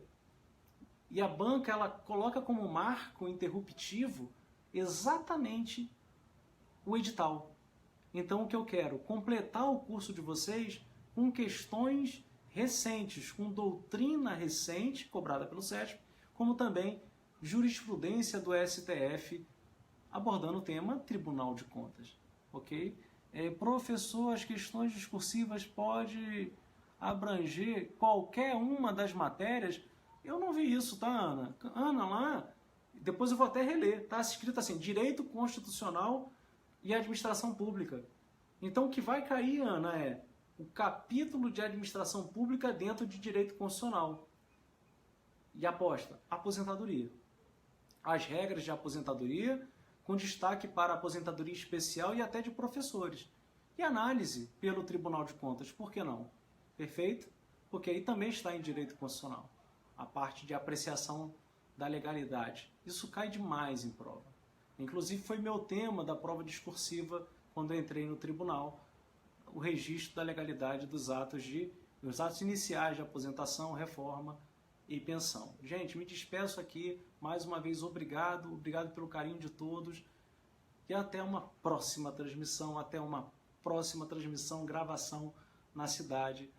E a banca ela coloca como marco interruptivo exatamente o edital. Então o que eu quero? Completar o curso de vocês com questões recentes, com doutrina recente, cobrada pelo SESP, como também jurisprudência do STF, abordando o tema Tribunal de Contas. Ok? Professor, as questões discursivas pode abranger qualquer uma das matérias? Eu não vi isso, tá, Ana? Ana, lá, depois eu vou até reler, tá escrito assim, Direito Constitucional e Administração Pública. Então o que vai cair, Ana, é o capítulo de Administração Pública dentro de Direito Constitucional. E aposta, aposentadoria. as regras de aposentadoria, com destaque para a aposentadoria especial e até de professores. E análise pelo Tribunal de Contas, por que não? Perfeito? Porque aí também está em direito constitucional, a parte de apreciação da legalidade. Isso cai demais em prova. Inclusive foi meu tema da prova discursiva quando eu entrei no tribunal, o registro da legalidade dos atos iniciais de aposentação, reforma e pensão. Gente, me despeço aqui, mais uma vez obrigado pelo carinho de todos e até uma próxima transmissão, gravação na cidade